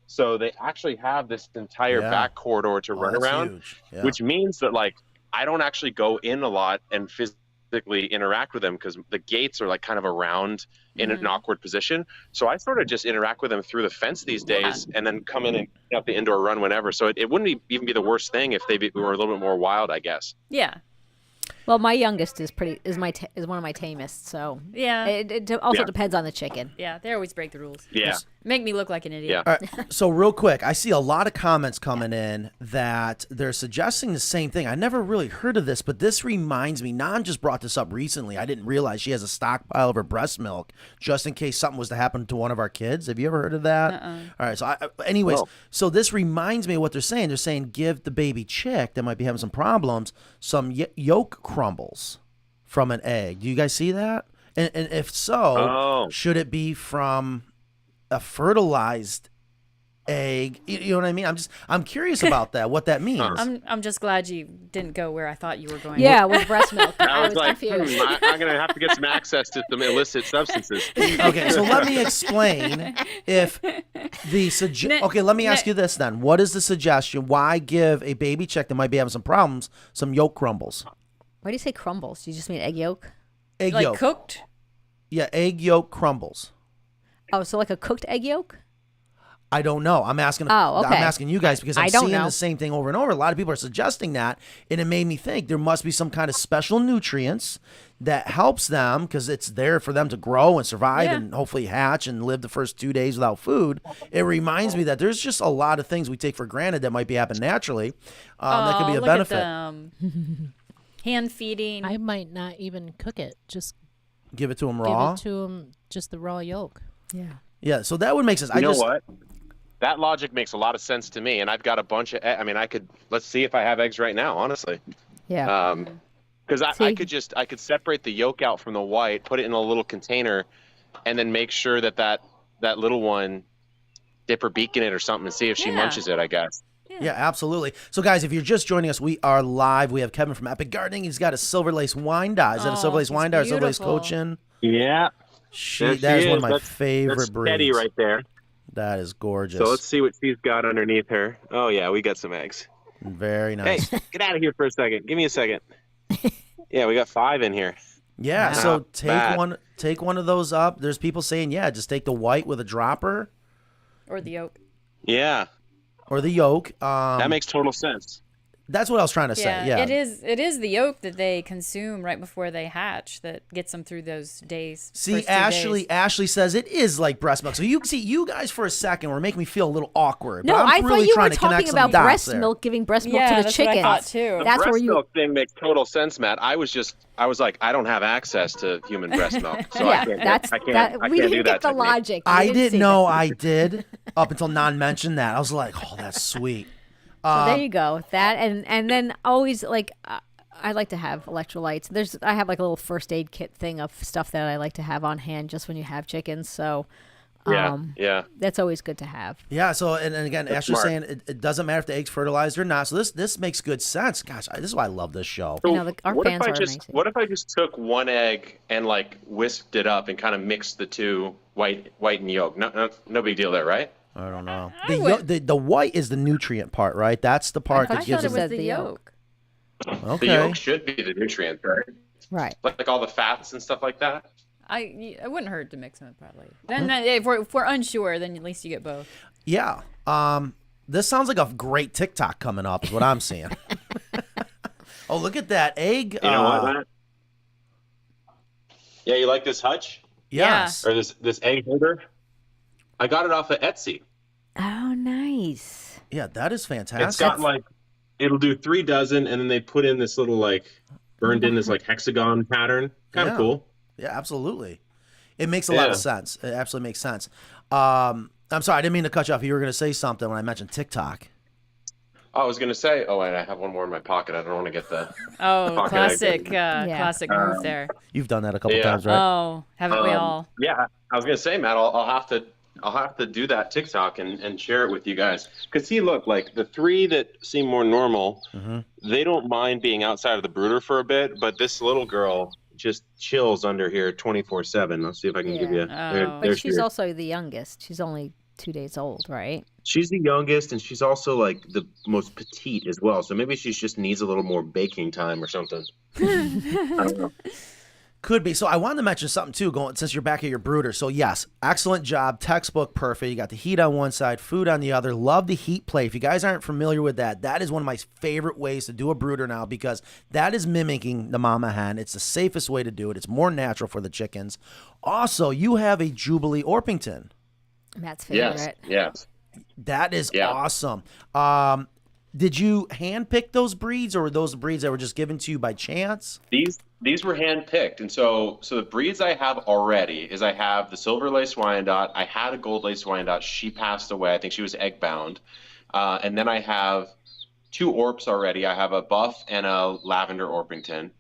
So they actually have this entire back corridor to run around, which means that like I don't actually go in a lot and physically interact with them, because the gates are like kind of around in an awkward position. So I sort of just interact with them through the fence these days, and then come in and get up the indoor run whenever. So it wouldn't even be the worst thing if they were a little bit more wild, I guess. Yeah. Well, my youngest is one of my tamest, so it also depends on the chicken. Yeah, they always break the rules. Yeah. Make me look like an idiot. All right, so real quick, I see a lot of comments coming in that they're suggesting the same thing. I never really heard of this, but this reminds me. Nan just brought this up recently. I didn't realize she has a stockpile of her breast milk just in case something was to happen to one of our kids. Have you ever heard of that? All right, so anyways, so this reminds me of what they're saying. They're saying give the baby chick that might be having some problems some yolk crumbles from an egg. Do you guys see that? And if so, should it be from a fertilized egg? You know what I mean? I'm curious about that. What that means. I'm just glad you didn't go where I thought you were going. Yeah, with breast milk. I was like, I'm gonna have to get some access to some illicit substances. Okay, so let me explain. If the okay, let me ask you this then. What is the suggestion? Why give a baby chick that might be having some problems some yolk crumbles? Why do you say crumbles? Do you just mean egg yolk? Egg like yolk. Cooked? Yeah, egg yolk crumbles. Oh, so like a cooked egg yolk? I don't know. I'm asking. Oh, okay. I'm asking you guys because I'm seeing the same thing over and over. A lot of people are suggesting that, and it made me think there must be some kind of special nutrients that helps them, because it's there for them to grow and survive and hopefully hatch and live the first 2 days without food. It reminds me that there's just a lot of things we take for granted that might be happening naturally. That could be a benefit. Hand feeding. I might not even cook it. Just give it to them raw. Give it to them just the raw yolk. Yeah. Yeah. So that would make sense. You know what? That logic makes a lot of sense to me, and I've got a bunch of. I mean, let's see if I have eggs right now. Honestly. Yeah. Because I could separate the yolk out from the white, put it in a little container, and then make sure that little one dip her beak in it or something and see if she munches it, I guess. Yeah, absolutely. So, guys, if you're just joining us, we are live. We have Kevin from Epic Gardening. He's got a silver lace wine dye. Is that a silver lace wine dye or silver lace cochin? Yeah. That is one of my favorite breeds. Teddy right there. That is gorgeous. So let's see what she's got underneath her. Oh, yeah, we got some eggs. Very nice. Hey, get out of here for a second. Give me a second. Yeah, we got 5 in here. Yeah, so take one of those up. There's people saying, just take the white with a dropper. Or the yolk. Yeah. Or the yolk. That makes total sense. That's what I was trying to say. Yeah, it is the yolk that they consume right before they hatch that gets them through those days. See, Ashley says it is like breast milk. So you guys for a second were making me feel a little awkward. No, but I'm I really thought you trying were to talking about breast milk, giving breast milk to the chickens. What I thought too. That's breast where you milk thing makes total sense, Matt. I was like, I don't have access to human breast milk, so I can't we didn't do get that the technique. logic. I didn't know I did up until Nan mentioned that. I was like, oh, that's sweet. So there you go. That and then always like I like to have electrolytes. I have like a little first aid kit thing of stuff that I like to have on hand just when you have chickens. So Yeah. That's always good to have. Yeah. So, and again, That's Ashley's smart. saying it doesn't matter if the egg's fertilized or not. So this makes good sense. Gosh, this is why I love this show. I know, our fans are amazing. What if I just took one egg and like whisked it up and kind of mixed the two, white and yolk? No big deal there, right? I don't know. The white is the nutrient part, right? That's the part that gives it was it the yolk. Okay. The yolk should be the nutrient, right? Right. Like all the fats and stuff like that. It wouldn't hurt to mix them probably. Then if we're unsure, then at least you get both. Yeah. This sounds like a great TikTok coming up, is what I'm seeing. Oh, look at that egg. You know what, Matt? Yeah, you like this hutch? Yes. Or this egg holder? I got it off of Etsy. Oh, nice. Yeah, that is fantastic. It's got like, it'll do 3 dozen, and then they put in this little like burned in this like hexagon pattern. Kind of cool. Yeah, absolutely. It makes a lot of sense. It absolutely makes sense. I'm sorry, I didn't mean to cut you off. You were going to say something when I mentioned TikTok. I was going to say, and I have one more in my pocket. I don't want to get the classic move there. You've done that a couple times, right? Oh, haven't we all? Yeah, I was going to say, Matt, I'll have to do that TikTok and share it with you guys. Because see, look, like the 3 that seem more normal, they don't mind being outside of the brooder for a bit, but this little girl just chills under here 24/7. Let's see if I can give you. But she's also the youngest. She's only 2 days old, right? She's the youngest, and she's also like the most petite as well. So maybe she just needs a little more baking time or something. I don't know. Could be. So I wanted to mention something too, since you're back at your brooder. So yes, excellent job. Textbook perfect. You got the heat on one side, food on the other. Love the heat play. If you guys aren't familiar with that, that is one of my favorite ways to do a brooder now, because that is mimicking the mama hen. It's the safest way to do it. It's more natural for the chickens. Also, you have a Jubilee Orpington. Matt's favorite. Yes. That is awesome. Did you handpick those breeds, or were those breeds that were just given to you by chance? These were handpicked, and so the breeds I have already is I have the Silver Lace Wyandotte. I had a Gold Lace Wyandotte. She passed away. I think she was egg bound. And then I have 2 Orps already. I have a Buff and a Lavender Orpington.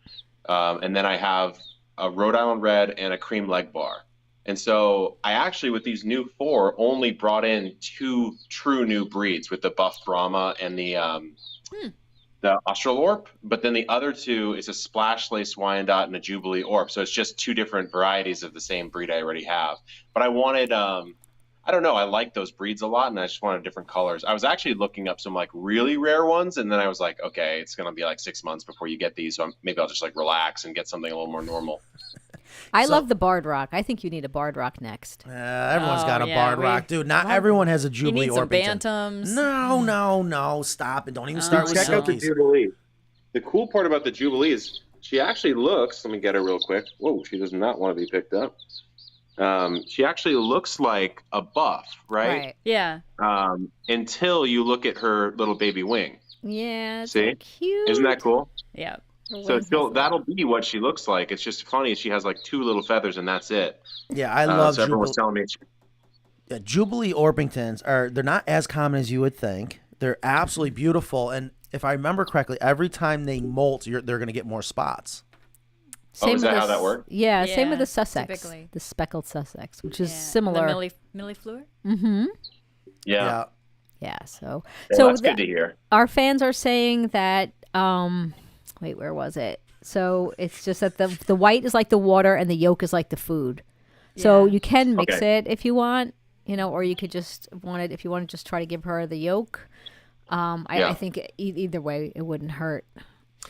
And then I have a Rhode Island Red and a Cream Leg Bar. And so I actually, with these new 4, only brought in 2 true new breeds with the Buff Brahma and the Australorp, but then the other 2 is a Splash Lace Wyandotte and a Jubilee Orp. So it's just 2 different varieties of the same breed I already have. But I wanted, I don't know, I like those breeds a lot, and I just wanted different colors. I was actually looking up some like really rare ones, and then I was like, okay, it's going to be like 6 months before you get these, so maybe I'll just like relax and get something a little more normal. I love the Barred Rock. I think you need a Barred Rock next. Everyone's got a Barred Rock, dude. Not everyone has a Jubilee you need some Orpington. Bantams. No, stop it. Don't even start with Check out the Silkies. Jubilee. The cool part about the Jubilee is she actually looks, let me get her real quick. Whoa, she does not want to be picked up. She actually looks like a Buff, right? Yeah. Until you look at her little baby wing. Yeah, it's See? cute. Isn't that cool? Yeah. So that'll be what she looks like. It's just funny. She has like 2 little feathers, and that's it. Yeah, I love so everyone's telling me. Jubilee Orpingtons they're not as common as you would think. They're absolutely beautiful, and if I remember correctly, every time they molt, they're going to get more spots. Is that how that works? Yeah, same with the Sussex, typically. the speckled Sussex, which is similar. The millifleur? Mm-hmm. Yeah. Yeah. So that's good to hear. Our fans are saying that. Wait, where was it? So it's just that the white is like the water and the yolk is like the food. So you can mix it if you want, or you could just if you want to just try to give her the yolk. I think either way it wouldn't hurt.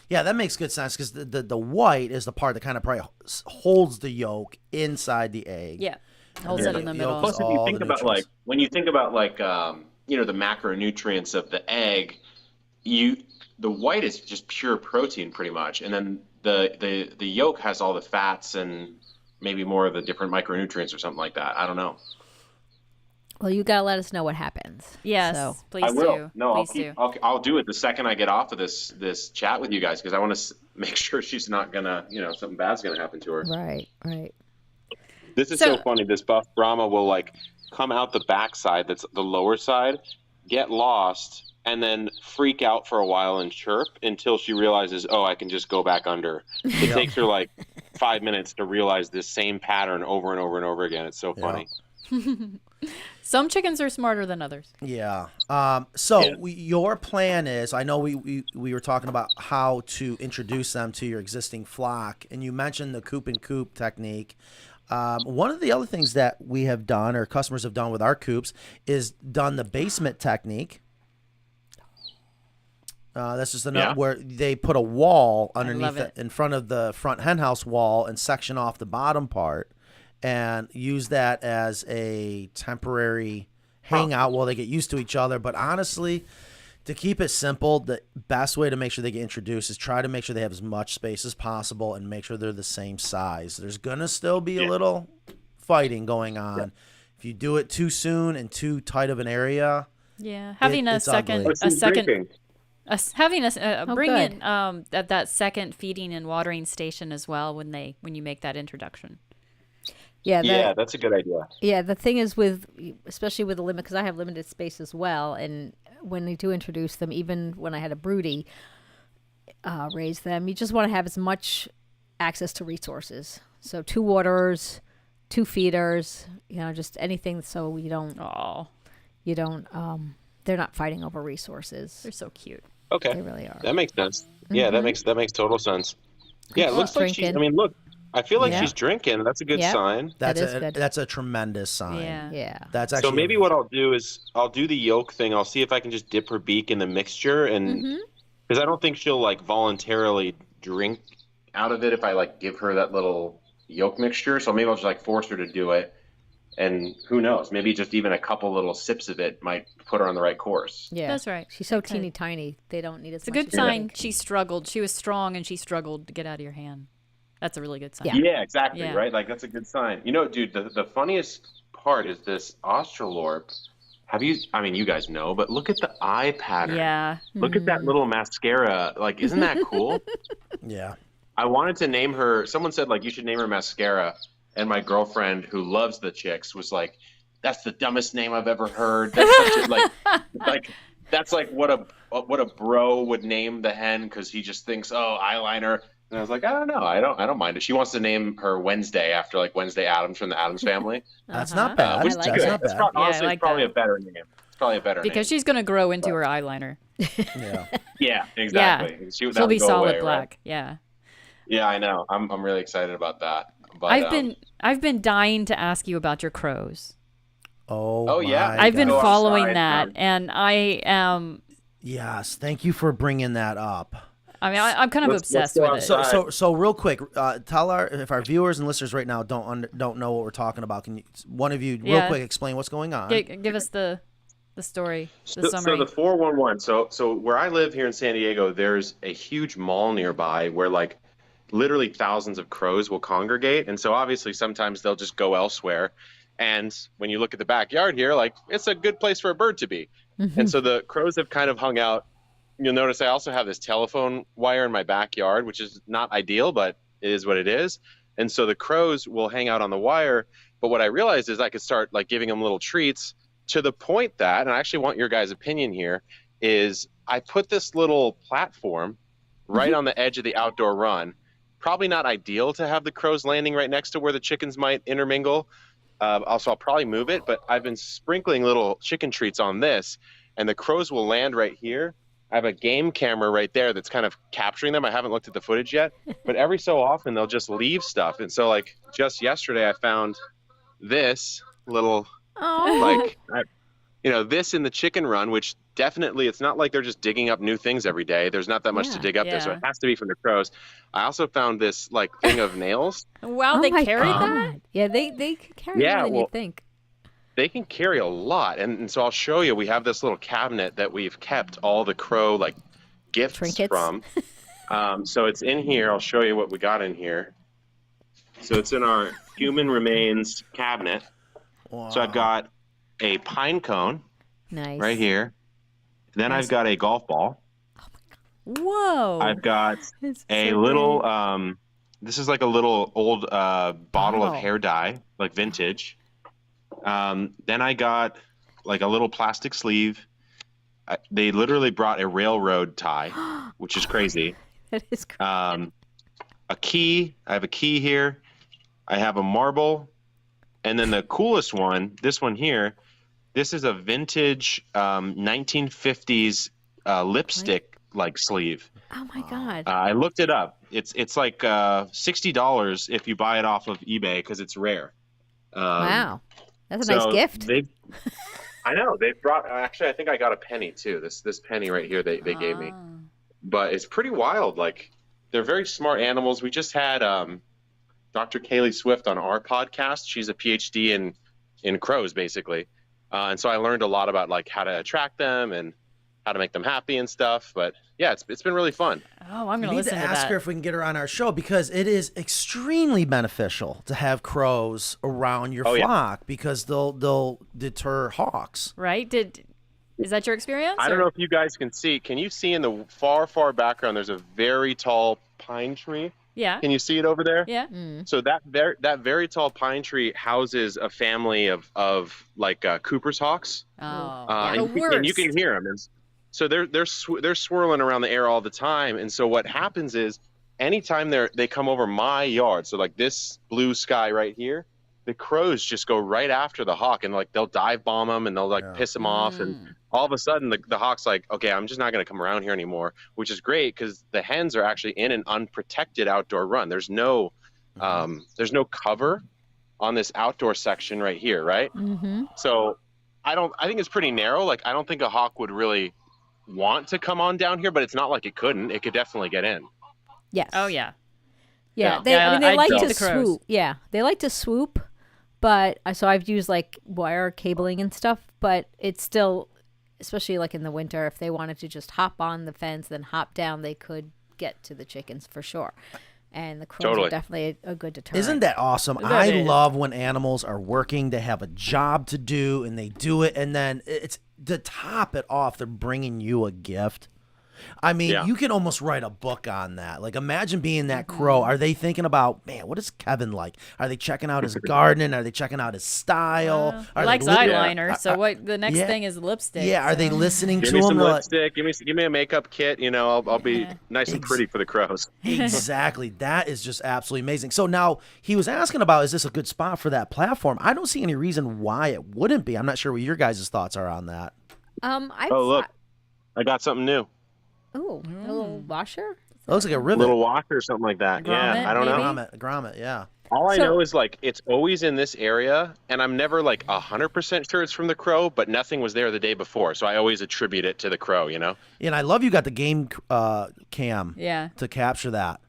Yeah, that makes good sense, because the white is the part that kind of probably holds the yolk inside the egg. Yeah, holds it in the middle. Plus, if you think about when you think about the macronutrients of the egg, the white is just pure protein pretty much, and then the yolk has all the fats and maybe more of the different micronutrients or something like that. I don't know. Well, you gotta let us know what happens. Yes, please I will. do. No, please I'll do it the second I get off of this chat with you guys, because I want to make sure she's not gonna, something bad's gonna happen to her. Right. This is so funny. This Buff Brahma will like come out the backside, that's the lower side, get lost, and then freak out for a while and chirp until she realizes, I can just go back under. It takes her like 5 minutes to realize this same pattern over and over and over again. It's so funny. Some chickens are smarter than others. Yeah. Your plan is, I know we were talking about how to introduce them to your existing flock, and you mentioned the coop and coop technique. One of the other things that we have done, or customers have done with our coops, is done the basement technique. That's just where they put a wall underneath in front of the front hen house wall and section off the bottom part and use that as a temporary hangout while they get used to each other. But honestly, to keep it simple, the best way to make sure they get introduced is try to make sure they have as much space as possible and make sure they're the same size. There's going to still be a little fighting going on. Yeah. If you do it too soon and too tight of an area, having a second bring in that second feeding and watering station as well when you make that introduction. Yeah, that's a good idea. Yeah, the thing is especially with the limit, because I have limited space as well, and when they do introduce them, even when I had a broody raise them, you just want to have as much access to resources. So 2 waterers, 2 feeders, just anything so they're not fighting over resources. They're so cute. Okay. They really are. That makes sense. Yeah, that makes total sense. Yeah, it looks like I feel like she's drinking. That's a good sign. That's a tremendous sign. Yeah. That's actually. So maybe what I'll do is I'll do the yolk thing. I'll see if I can just dip her beak in the mixture, and because I don't think she'll voluntarily drink out of it if I give her that little yolk mixture. So maybe I'll just force her to do it, and who knows? Maybe just even a couple little sips of it might put her on the right course. Yeah, that's right. She's so teeny tiny; they don't need as much. It's a good sign. She struggled. She was strong, and she struggled to get out of your hand. That's a really good sign. Yeah, exactly, right? That's a good sign. Dude, the funniest part is this Australorp. You guys know, but look at the eye pattern. Yeah. Look at that little mascara. Isn't that cool? Yeah. I wanted to name her, someone said, you should name her Mascara, and my girlfriend, who loves the chicks, was like, that's the dumbest name I've ever heard. That's such a, that's what a bro would name the hen, because he just thinks, eyeliner. And I was like, I don't know. I don't mind it. She wants to name her Wednesday after Wednesday Addams from the Addams Family. That's not bad. Which is good. Not bad. Honestly, it's probably a better name. It's probably a better name. Because she's going to grow into her eyeliner. Yeah, exactly. Yeah. She'll be solid black. Right? Yeah. Yeah, I know. I'm really excited about that. But, I've been dying to ask you about your crows. Oh yeah. I've been following that, and I am. Yes, thank you for bringing that up. I'm kind of obsessed with it. So real quick, tell if our viewers and listeners right now don't know what we're talking about. Can one of you real quick explain what's going on? Give us the story, the summary. So the 411. So where I live here in San Diego, there's a huge mall nearby where literally thousands of crows will congregate, and so obviously sometimes they'll just go elsewhere. And when you look at the backyard here, it's a good place for a bird to be. Mm-hmm. And so the crows have kind of hung out. You'll notice I also have this telephone wire in my backyard, which is not ideal, but it is what it is. And so the crows will hang out on the wire. But what I realized is I could start giving them little treats, to the point that, and I actually want your guys' opinion here, is I put this little platform right on the edge of the outdoor run. Probably not ideal to have the crows landing right next to where the chickens might intermingle. Also, I'll probably move it, but I've been sprinkling little chicken treats on this, and the crows will land right here. I have a game camera right there that's kind of capturing them. I haven't looked at the footage yet, but every so often they'll just leave stuff. And so just yesterday I found this little, this in the chicken run, which definitely, it's not like they're just digging up new things every day. There's not that much to dig up there. So it has to be from the crows. I also found this thing of nails. Wow, they carried that? Yeah, they can carry more than you think. They can carry a lot, and so I'll show you. We have this little cabinet that we've kept all the crow gifts trinkets from. So it's in here. I'll show you what we got in here. So it's in our human remains cabinet. Wow. So I've got a pine cone, nice, right here. Then I've got a golf ball. Oh my God. Whoa! I've got a little. This is a little old bottle of hair dye, vintage. Then I got a little plastic sleeve. They literally brought a railroad tie, which is crazy. That is crazy. A key. I have a key here. I have a marble, And then the coolest one, this one here, this is a vintage 1950s lipstick like sleeve. Oh my God. I looked it up. It's like $60 if you buy it off of eBay because it's rare. Wow. That's a nice gift. I know. They brought, actually, I think I got a penny too. This penny right here they gave me. But it's pretty wild. Like, they're very smart animals. We just had Dr. Kaylee Swift on our podcast. She's a PhD in crows, basically. And so I learned a lot about like how to attract them and how to make them happy and stuff. But yeah, it's been really fun. Oh, I'm going to listen to that. ask her if we can get her on our show because it is extremely beneficial to have crows around your flock because they'll deter hawks. Right? Is that your experience? I don't know if you guys can see. Can you see in the far background? There's a very tall pine tree. Yeah. Can you see it over there? Yeah. So that very tall pine tree houses a family of like Cooper's hawks. Oh, and you can hear them. And so they're swirling around the air all the time. And so what happens is anytime they come over my yard, so like this blue sky right here, the crows just go right after the hawk and like they'll dive bomb them and they'll like piss them off. And all of a sudden the hawk's like, okay, I'm just not going to come around here anymore, which is great because the hens are actually in an unprotected outdoor run. There's no cover on this outdoor section right here. Right. So I think it's pretty narrow. Like, I don't think a hawk would really want to come on down here, but it's not like it couldn't. It could definitely get in. Yes. Oh yeah. Yeah. They like to swoop. Yeah. They like to swoop. But so I've used like wire cabling and stuff, but it's still, especially like in the winter, if they wanted to just hop on the fence, then hop down, they could get to the chickens for sure. And the crows are definitely a good deterrent. Isn't that awesome? I love when animals are working, they have a job to do, and they do it, and then it's to top it off, they're bringing you a gift. I mean, you can almost write a book on that. Like, imagine being that crow. Are they thinking about, man, what is Kevin like? Are they checking out his gardening? Are they checking out his style? He likes eyeliner, so what? The next thing is lipstick. Yeah, are they listening to him? Give me some lipstick. Give me a makeup kit. You know, I'll be nice and pretty for the crows. Exactly. That is just absolutely amazing. So now he was asking about, is this a good spot for that platform? I don't see any reason why it wouldn't be. I'm not sure what your guys' thoughts are on that. Look, I got something new. Oh, a little washer? It looks like a rivet. A little washer or something like that. I don't know. A grommet, yeah. All I know is like it's always in this area, and I'm never like 100% sure it's from the crow, but nothing was there the day before, so I always attribute it to the crow, you know? And I love you got the game cam to capture that.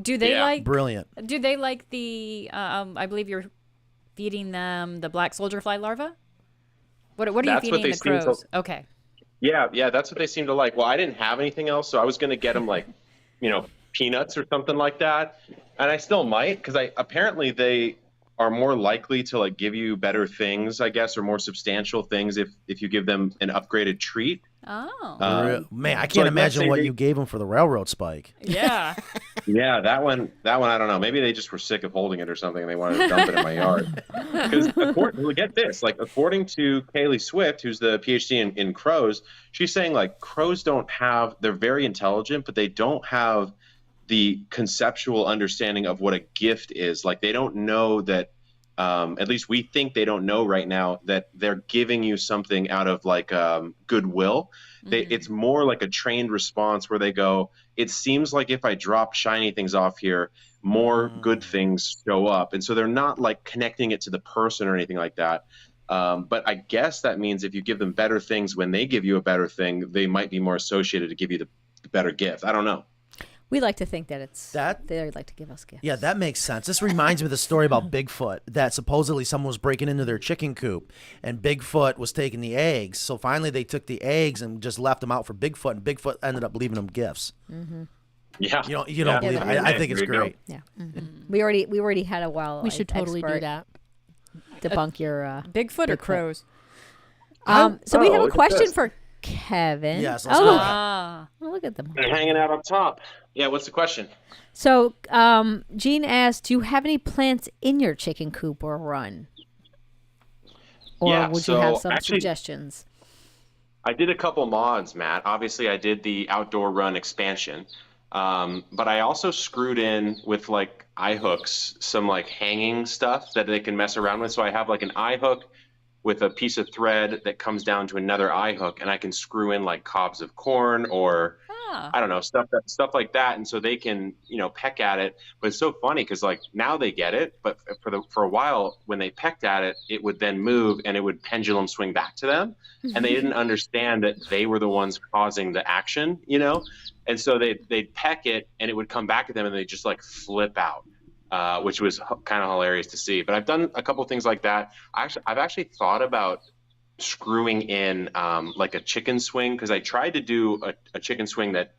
Do they like brilliant? Do they like the I believe you're feeding them the black soldier fly larva? What are you feeding the crows? Okay. Yeah, that's what they seem to like. Well, I didn't have anything else, so I was going to get them like, peanuts or something like that. And I still might, because apparently they are more likely to like give you better things, I guess, or more substantial things if you give them an upgraded treat. Oh. Man, I can't imagine what you gave them for the railroad spike. Yeah. Yeah, that one, I don't know. Maybe they just were sick of holding it or something, and they wanted to dump it in my yard. Because get this, like according to Kaylee Swift, who's the PhD in crows, she's saying like crows they're very intelligent, but they don't have the conceptual understanding of what a gift is. Like they don't know that, at least we think they don't know right now, that they're giving you something out of like goodwill. It's more like a trained response where they go, it seems like if I drop shiny things off here, more good things show up. And so they're not like connecting it to the person or anything like that. But I guess that means if you give them better things when they give you a better thing, they might be more associated to give you the better gift. I don't know. We like to think that they like to give us gifts. Yeah, that makes sense. This reminds me of the story about Bigfoot, that supposedly someone was breaking into their chicken coop, and Bigfoot was taking the eggs. So finally they took the eggs and just left them out for Bigfoot, and Bigfoot ended up leaving them gifts. Mm-hmm. Yeah. You don't believe it. I think it's great. Yeah. Mm-hmm. We already had a We should totally do that. Debunk your Bigfoot or crows. So we have a question for Kevin. Yes. Let's go. Look at them. They're hanging out up top. Yeah. What's the question? So, Jean asked, "Do you have any plants in your chicken coop or run, or would you have some suggestions?" I did a couple mods, Matt. Obviously, I did the outdoor run expansion, but I also screwed in with like eye hooks, some like hanging stuff that they can mess around with. So I have like an eye hook with a piece of thread that comes down to another eye hook, and I can screw in like cobs of corn or I don't know, stuff like that. And so they can, peck at it. But it's so funny because like now they get it, but for a while when they pecked at it, it would then move and it would pendulum swing back to them. And they didn't understand that they were the ones causing the action, And so they'd peck it and it would come back at them and they just like flip out. Which was kind of hilarious to see. But I've done a couple things like that. I've actually thought about screwing in like a chicken swing, because I tried to do a chicken swing that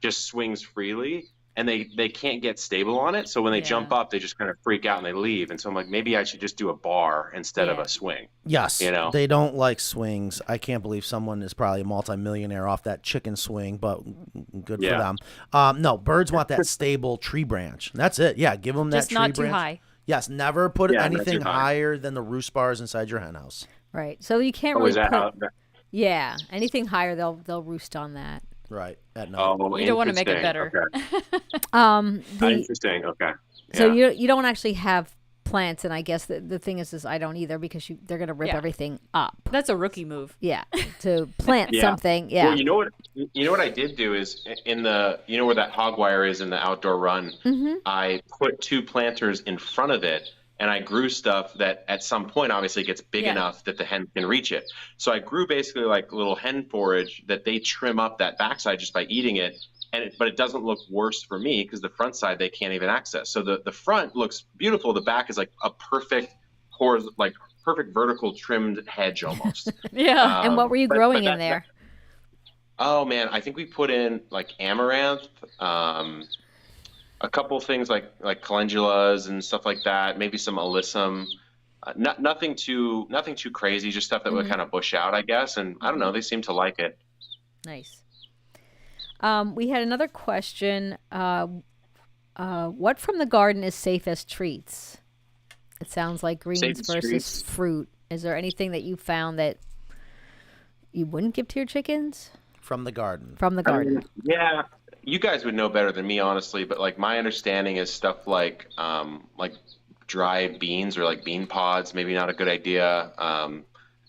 just swings freely, and they can't get stable on it. So when they jump up, they just kind of freak out and they leave. And so I'm like, maybe I should just do a bar instead of a swing. Yes, they don't like swings. I can't believe someone is probably a multimillionaire off that chicken swing, but good for them. No, birds want that stable tree branch. That's it. Yeah, give them that tree branch. Just not too high. Yes, never put anything higher than the roost bars inside your hen house. Right. So you can't really yeah, anything higher they'll roost on that. Right. At night. Oh, you don't want to make it better. Okay. Interesting. Okay. Yeah. So you don't actually have plants, and I guess the thing is I don't either, because they're going to rip everything up. That's a rookie move. Yeah. To plant something. Yeah. Well, you know what I did do is in the where that hog wire is in the outdoor run, I put 2 planters in front of it. And I grew stuff that at some point obviously gets big enough that the hen can reach it. So I grew basically like little hen forage that they trim up that backside just by eating it. But it doesn't look worse for me because the front side they can't even access. So the front looks beautiful. The back is like a perfect vertical trimmed hedge almost. Yeah. And what were you growing in there? Oh man, I think we put in like amaranth, a couple things like calendulas and stuff like that. Maybe some alyssum. Nothing too crazy. Just stuff that would kind of bush out, I guess. And I don't know. They seem to like it. Nice. We had another question. What from the garden is safe as treats? It sounds like greens versus fruit. Is there anything that you found that you wouldn't give to your chickens? From the garden. From the garden. Yeah. You guys would know better than me, honestly, but like my understanding is stuff like dried beans or like bean pods, maybe not a good idea.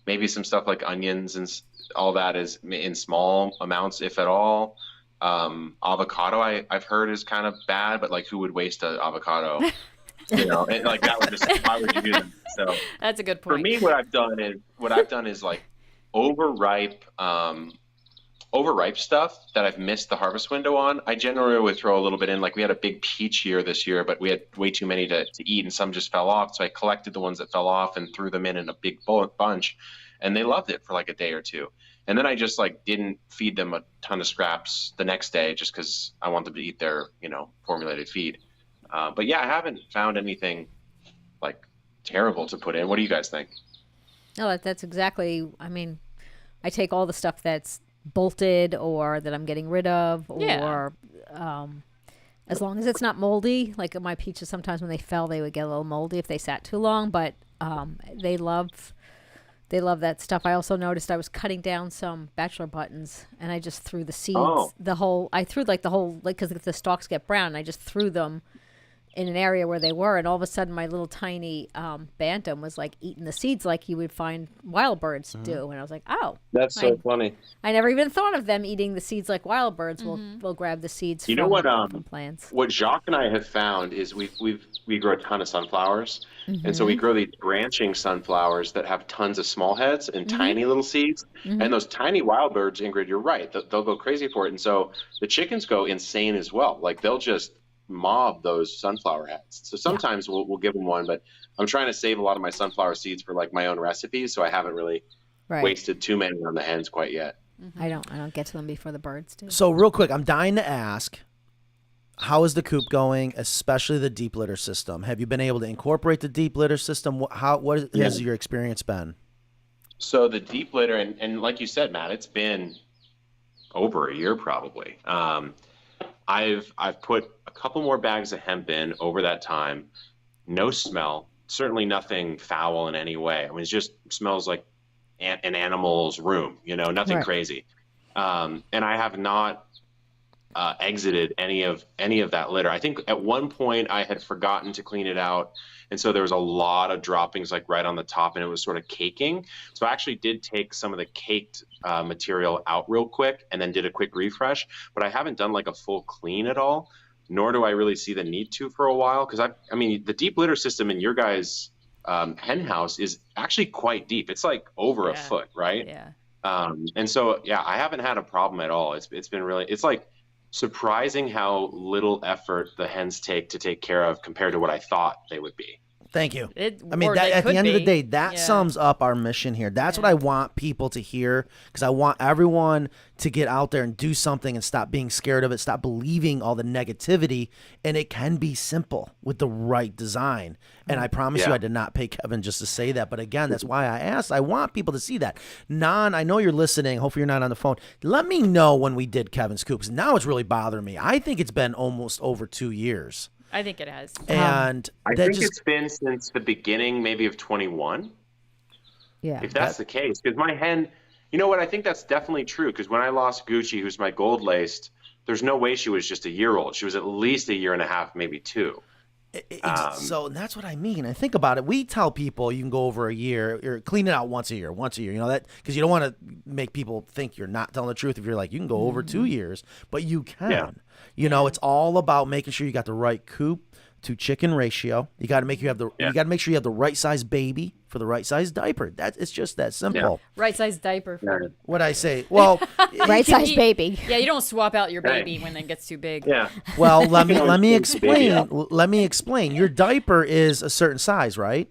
Maybe some stuff like onions and all that is in small amounts, if at all. Avocado, I've heard is kind of bad, but like who would waste an avocado? And like that would just, why would you do that? So that's a good point. For me, what I've done is like overripe stuff that I've missed the harvest window on. I generally would throw a little bit in. Like we had a big peach here this year, but we had way too many to eat, and some just fell off. So I collected the ones that fell off and threw them in a big bunch, and they loved it for like a day or two. And then I just like didn't feed them a ton of scraps the next day just because I want them to eat their formulated feed. But yeah, I haven't found anything like terrible to put in. What do you guys think? No, that's exactly. I mean, I take all the stuff that's bolted or that I'm getting rid of, or as long as it's not moldy. Like my peaches, sometimes when they fell, they would get a little moldy if they sat too long, but they love that stuff. I also noticed I was cutting down some bachelor buttons, and I just threw the seeds, because the stalks get brown, and I just threw them in an area where they were, and all of a sudden my little tiny bantam was like eating the seeds like you would find wild birds do. And I was like, oh, that's so funny. I never even thought of them eating the seeds like wild birds will grab the seeds from plants. What Jacques and I have found is we grow a ton of sunflowers, and so we grow these branching sunflowers that have tons of small heads and tiny little seeds, and those tiny wild birds, Ingrid, you're right, they'll go crazy for it. And so the chickens go insane as well. Like they'll just mob those sunflower heads. So sometimes we'll give them one, but I'm trying to save a lot of my sunflower seeds for like my own recipes, so I haven't really wasted too many on the hens quite yet. I don't get to them before the birds do. So real quick, I'm dying to ask, how is the coop going, especially the deep litter system? Have you been able to incorporate the deep litter system? What has your experience been? So the deep litter, and like you said, Matt, it's been over a year probably. I've put a couple more bags of hemp in over that time. No smell, certainly nothing foul in any way. I mean, it just smells like an animal's room, nothing crazy. And I have not exited any of that litter. I think at one point I had forgotten to clean it out, and so there was a lot of droppings like right on the top, and it was sort of caking. So I actually did take some of the caked material out real quick and then did a quick refresh, but I haven't done like a full clean at all, nor do I really see the need to for a while, because I mean the deep litter system in your guys' hen house is actually quite deep. It's like over a foot, right? Yeah. And so I haven't had a problem at all. It's been really, it's like surprising how little effort the hens take to take care of compared to what I thought they would be. Thank you. At the end of the day, that sums up our mission here. That's what I want people to hear, because I want everyone to get out there and do something and stop being scared of it, stop believing all the negativity, and it can be simple with the right design. And I promise you I did not pay Kevin just to say that. But again, that's why I asked. I want people to see that. I know you're listening. Hopefully you're not on the phone. Let me know when we did Kevin's Coops. Now it's really bothering me. I think it's been almost over 2 years. I think it has. And I think it's been since the beginning, maybe of 21. Yeah. If that's the case, because my hen, you know what? I think that's definitely true. Because when I lost Gucci, who's my gold laced, there's no way she was just a year old. She was at least a year and a half, maybe 2. So that's what I mean. I think about it. We tell people you can go over a year or clean it out once a year, you know, that because you don't want to make people think you're not telling the truth. If you're like, you can go over 2 years, but you can, you know, it's all about making sure you got the right coop to chicken ratio. You got to make you got to make sure you have the right size baby for the right size diaper. It's just that simple. Right size diaper. What I say? Well, right size baby. Yeah, you don't swap out your baby when it gets too big. Yeah. Well, let me explain. Let me explain. Your diaper is a certain size, right?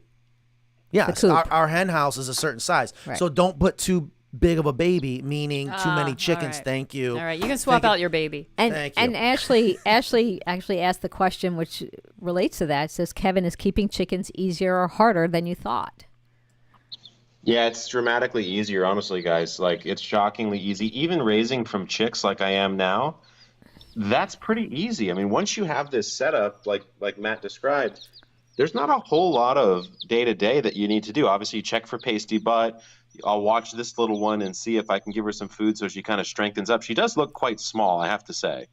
Yes. Our hen house is a certain size. Right. So don't put too big of a baby, meaning too many chickens. Right. Thank you. All right, you can swap out your baby. And Thank you. and Ashley actually asked the question which relates to that. It says, Kevin, is keeping chickens easier or harder than you thought? Yeah, it's dramatically easier, honestly, guys. Like, it's shockingly easy. Even raising from chicks like I am now, that's pretty easy. I mean, once you have this setup, like Matt described, there's not a whole lot of day-to-day that you need to do. Obviously, you check for pasty butt. I'll watch this little one and see if I can give her some food so she kind of strengthens up. She does look quite small, I have to say.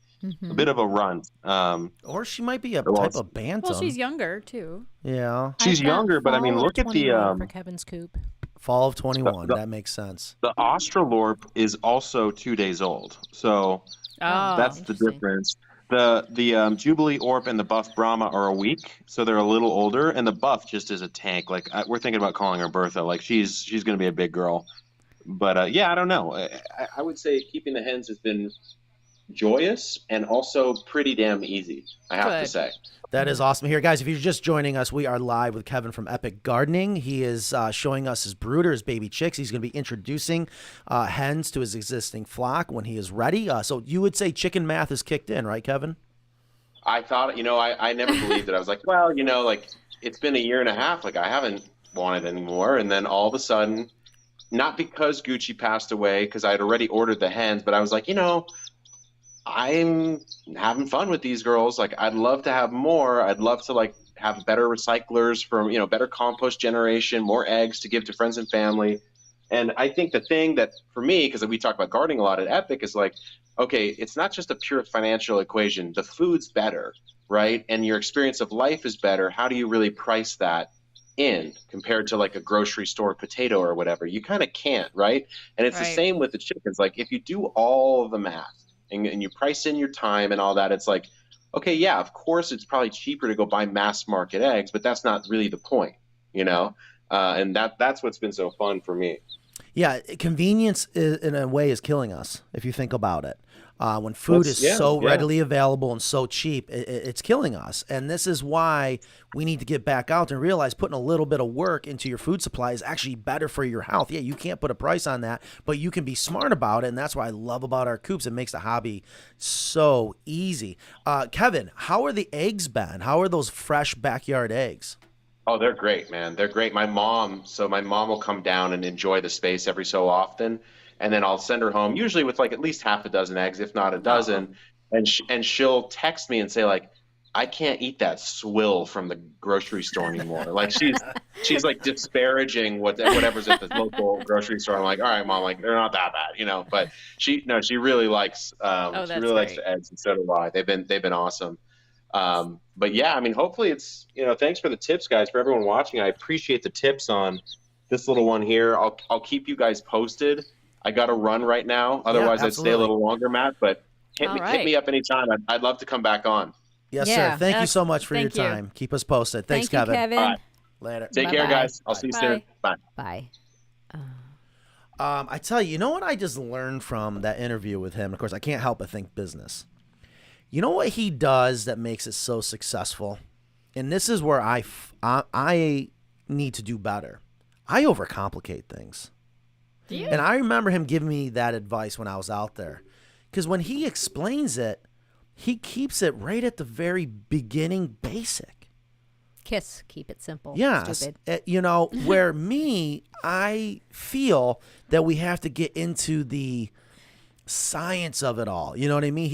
A bit of a runt. Or she might be a type of bantam. Well, she's younger, too. Yeah. She's younger, but I mean, look at the... for Kevin's Coop. Fall of 21. That makes sense. The Australorp is also 2 days old. So that's the difference. The Jubilee Orp and the Buff Brahma are a week, so they're a little older, and the Buff just is a tank. Like we're thinking about calling her Bertha. Like she's going to be a big girl. But I don't know. I would say keeping the hens has been joyous and also pretty damn easy, I have to say. That is awesome. Here, guys, if you're just joining us, we are live with Kevin from Epic Gardening. He is showing us his brooder, his baby chicks. He's going to be introducing hens to his existing flock when he is ready. So you would say chicken math is kicked in, right, Kevin? I thought, I never believed it. I was like, well, like it's been a year and a half. Like I haven't wanted anymore. And then all of a sudden, not because Gucci passed away, because I had already ordered the hens, but I was like, I'm having fun with these girls. Like, I'd love to have more. I'd love to have better recyclers from, better compost generation, more eggs to give to friends and family. And I think the thing that for me, because we talk about gardening a lot at Epic, is like, okay, it's not just a pure financial equation. The food's better, right? And your experience of life is better. How do you really price that in compared to like a grocery store potato or whatever? You kind of can't, right? And it's the same with the chickens. Like if you do all of the math, and you price in your time and all that, it's like, okay, yeah, of course it's probably cheaper to go buy mass market eggs, but that's not really the point, and that's what's been so fun for me. Yeah, convenience in a way is killing us if you think about it. When food is so readily available and so cheap, it's killing us. And this is why we need to get back out and realize putting a little bit of work into your food supply is actually better for your health. Yeah, you can't put a price on that, but you can be smart about it. And that's what I love about our coops. It makes the hobby so easy. Kevin, how are the eggs been? How are those fresh backyard eggs? Oh, they're great, man. They're great. My mom will come down and enjoy the space every so often. And then I'll send her home, usually with like at least half a dozen eggs, if not a dozen. And she'll text me and say like, I can't eat that swill from the grocery store anymore. Like she's like disparaging whatever's at the local grocery store. I'm like, all right, Mom, like they're not that bad, you know. But she really likes she really likes the eggs, and so do I. They've been awesome. But yeah, I mean, hopefully it's, you know, thanks for the tips, guys, for everyone watching. I appreciate the tips on this little one here. I'll keep you guys posted. I got to run right now. Otherwise, I'd stay a little longer, Matt. But hit me up anytime. I'd love to come back on. Yes, sir. Thank you so much for your time. Keep us posted. Thanks, Kevin. Kevin. All right. Later. Take care, guys. I'll see you soon. Bye. Bye. I tell you know what I just learned from that interview with him? Of course, I can't help but think business. You know what he does that makes it so successful? And this is where I need to do better. I overcomplicate things. Yeah. And I remember him giving me that advice when I was out there. Because when he explains it, he keeps it right at the very beginning basic. KISS, keep it simple. Yeah. You know, where I feel that we have to get into the science of it all. You know what I mean?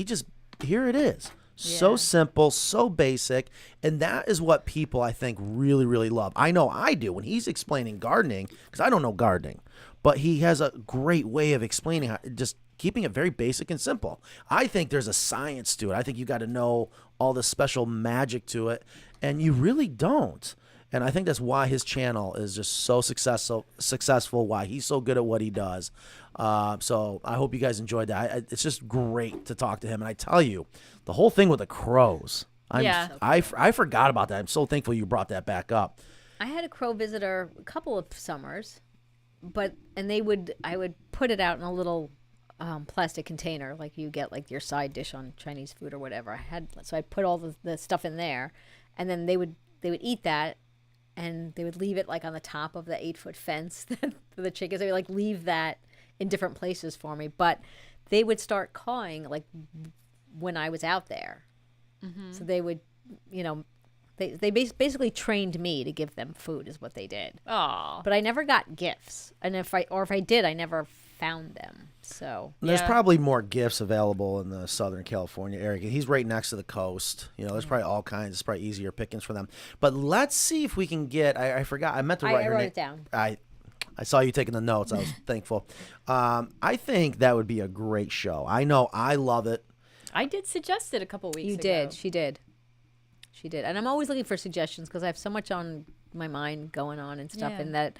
Here it is. Yeah. So simple, so basic. And that is what people, I think, really, really love. I know I do when he's explaining gardening, because I don't know gardening, but he has a great way of explaining how, just keeping it very basic and simple. I think there's a science to it. I think you got to know all the special magic to it, and you really don't. And I think that's why his channel is just so successful, why he's so good at what he does. So I hope you guys enjoyed that. It's just great to talk to him. And I tell you, the whole thing with the crows, I forgot about that. I'm so thankful you brought that back up. I had a crow visitor a couple of summers, and I would put it out in a little plastic container, like you get like your side dish on Chinese food or whatever. So I put all the stuff in there, and then they would eat that, and they would leave it like on the top of the 8-foot fence for the chickens. They would like leave that in different places for me, but they would start cawing like when I was out there. Mm-hmm. So they would, you know, they basically trained me to give them food is what they did. Aww. But I never got gifts, and if I did, I never found them. So there's probably more gifts available in the Southern California area. He's right next to the coast. You know, there's probably all kinds. It's probably easier pickings for them. But let's see if we can get. I forgot. I meant to write her name. I wrote it down. I saw you taking the notes. I was thankful. I think that would be a great show. I know I love it. I did suggest it a couple weeks ago. You did. She did. And I'm always looking for suggestions because I have so much on my mind going on and stuff, and that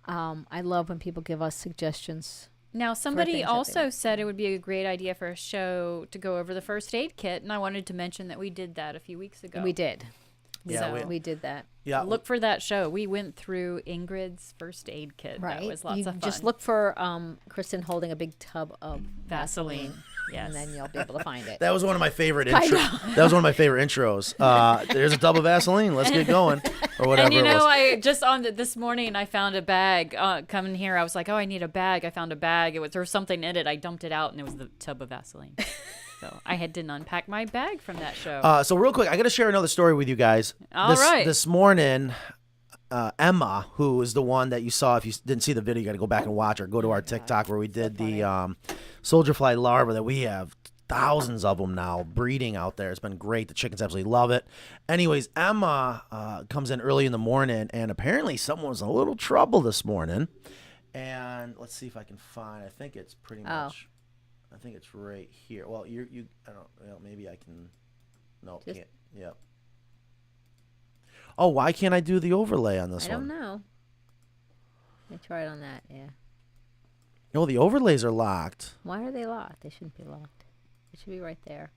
I love when people give us suggestions. Now, somebody also said it would be a great idea for a show to go over the first aid kit, and I wanted to mention that we did that a few weeks ago. We did. Yeah, we did that. Yeah. Look for that show. We went through Ingrid's first aid kit. Right. That was lots of fun. Just look for Kristen holding a big tub of Vaseline. Yes. And then you'll be able to find it. That was one of my favorite intros. That was one of my favorite intros. There's a tub of Vaseline. Let's get going. Or whatever. And you know, it was. I just this morning I found a bag coming here. I was like, oh, I need a bag. I found a bag. There was something in it. I dumped it out, and it was the tub of Vaseline. So I didn't unpack my bag from that show. So real quick, I got to share another story with you guys. All right. This morning, Emma, who is the one that you saw, if you didn't see the video, you got to go back and watch her. Go to our TikTok where we did the soldier fly larva that we have thousands of them now breeding out there. It's been great. The chickens absolutely love it. Anyways, Emma comes in early in the morning, and apparently someone was in a little trouble this morning. And let's see if I can find. I think it's pretty much. I think it's right here. Well, I don't. Well, maybe I can. No, can't. Yep. Oh, why can't I do the overlay on this one? I don't know. Let me try it on that. Yeah. No, the overlays are locked. Why are they locked? They shouldn't be locked. It should be right there.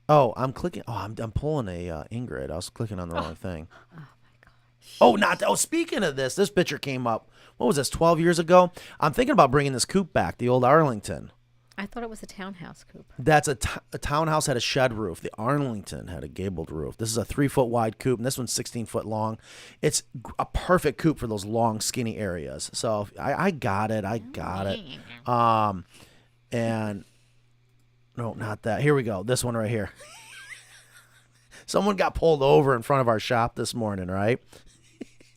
Oh, I'm clicking. Oh, I'm pulling a Ingrid. I was clicking on the wrong thing. Oh my gosh. Oh, not. Oh, speaking of this picture came up. What was this? 12 years ago. I'm thinking about bringing this coop back. The old Arlington. I thought it was a townhouse coop. That's a townhouse had a shed roof. The Arlington had a gabled roof. This is a 3-foot wide coop, and this one's 16 foot long. It's a perfect coop for those long, skinny areas. So I got it. And no, not that. Here we go. This one right here. Someone got pulled over in front of our shop this morning, right?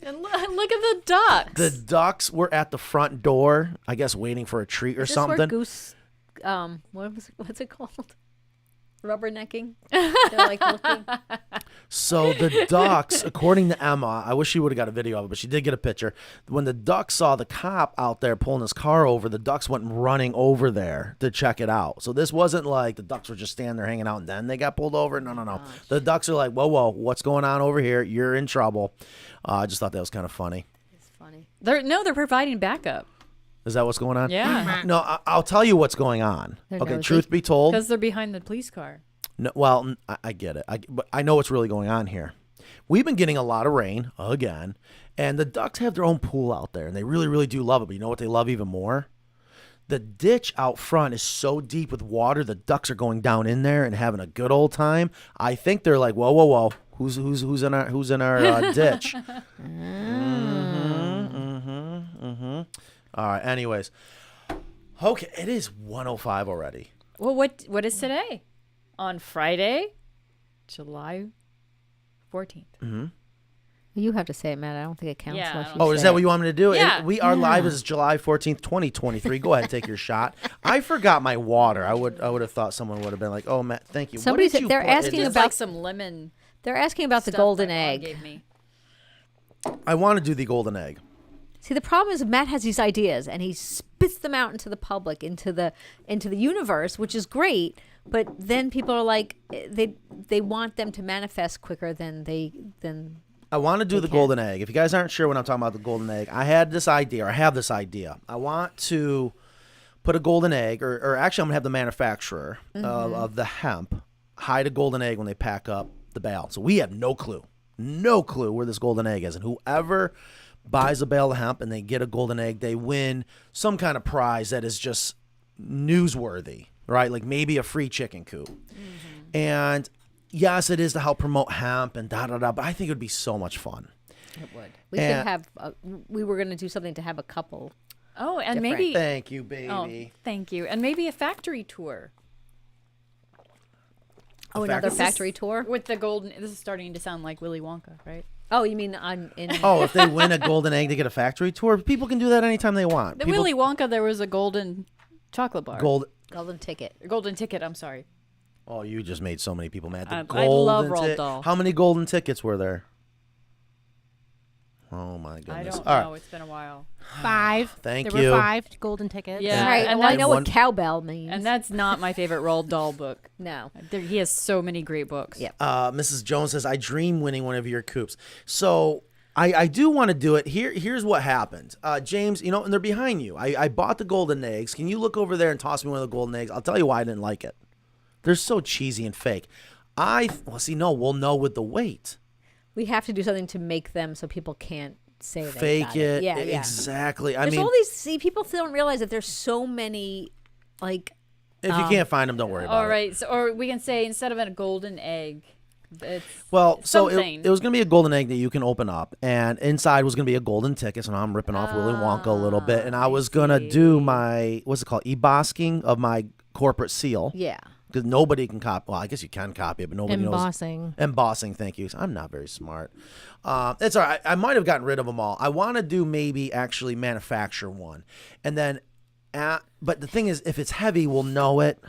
And look at the ducks. The ducks were at the front door, I guess, waiting for a treat or something. Where Goose, what's it called? Rubbernecking. They're like looking. So the ducks, according to Emma, I wish she would have got a video of it, but she did get a picture. When the ducks saw the cop out there pulling his car over, the ducks went running over there to check it out. So this wasn't like the ducks were just standing there hanging out and then they got pulled over. No. Gosh. The ducks are like, whoa, what's going on over here? You're in trouble. I just thought that was kind of funny. It's funny. They're providing backup. Is that what's going on? Yeah. No, I'll tell you what's going on. They're Okay, nosy. truth be told. Because they're behind the police car. No, well, I get it. But I know what's really going on here. We've been getting a lot of rain again, and the ducks have their own pool out there, and they really, really do love it. But you know what they love even more? The ditch out front is so deep with water, the ducks are going down in there and having a good old time. I think they're like, whoa, who's in our ditch? All right. Anyways, okay, it is 1:05 already. Well, what is today? On Friday, July 14th. Mm-hmm. You have to say it, Matt. I don't think it counts. Yeah, unless you Oh, is say that it. what you want me to do? Yeah. Our live is July 14th, 2023. Go ahead and take your shot. I forgot my water. I would have thought someone would have been like, "Oh, Matt, thank you." Somebody What did said you they're put in asking this? It's about like some lemon. They're asking about the stuff golden my mom egg. gave me. I want to do the golden egg. See, the problem is Matt has these ideas and he spits them out into the public, into the universe, which is great. But then people are like, they want them to manifest quicker than I want to do the golden egg. If you guys aren't sure what I'm talking about, the golden egg, I have this idea. I want to put a golden egg, or actually, I'm gonna have the manufacturer of the hemp hide a golden egg when they pack up the bale. So we have no clue where this golden egg is, and whoever buys a bale of hemp and they get a golden egg, they win some kind of prize that is just newsworthy, right? Like maybe a free chicken coop. And yes, it is to help promote hemp and but I think it would be so much fun. It would. We should have. We were going to do something to have a couple. Oh, and different. maybe. Thank you, baby. Oh, thank you, and maybe a factory tour. Oh, another factory tour with the golden. This is starting to sound like Willy Wonka, right? Oh, you mean in? Oh, if they win a golden egg, they get a factory tour. People can do that anytime they want. The Willy Wonka, there was a golden chocolate bar. Golden ticket. Golden ticket. I'm sorry. Oh, you just made so many people mad. I love Roald Dahl. How many golden tickets were there? Oh my goodness! I don't All know. right. It's been a while. 5. Thank there you. were 5 golden tickets. Yeah, Right. and Well, I know one- what cowbell means. And that's not my favorite Roald Dahl book. No. He has so many great books. Yep. Mrs. Jones says, "I dream winning one of your coops." So I do want to do it. Here's what happened, James. You know, and they're behind you. I bought the golden eggs. Can you look over there and toss me one of the golden eggs? I'll tell you why I didn't like it. They're so cheesy and fake. We'll know with the weight. We have to do something to make them so people can't say they Fake got it. Yeah, Exactly. There's all these. See, people still don't realize that there's so many, like. If you can't find them, don't worry about it. All right. So, or we can say instead of a golden egg, it's Well, so something. it was going to be a golden egg that you can open up, and inside was going to be a golden ticket. So now I'm ripping off Willy Wonka a little bit, and I was going to do my, what's it called, ebosking of my corporate seal. Yeah. Because nobody can copy. Well, I guess you can copy it, but nobody Embossing. knows. Embossing. Thank you. I'm not very smart. It's all right. I might have gotten rid of them all. I want to do maybe actually manufacture one, and then, but the thing is, if it's heavy, we'll know it.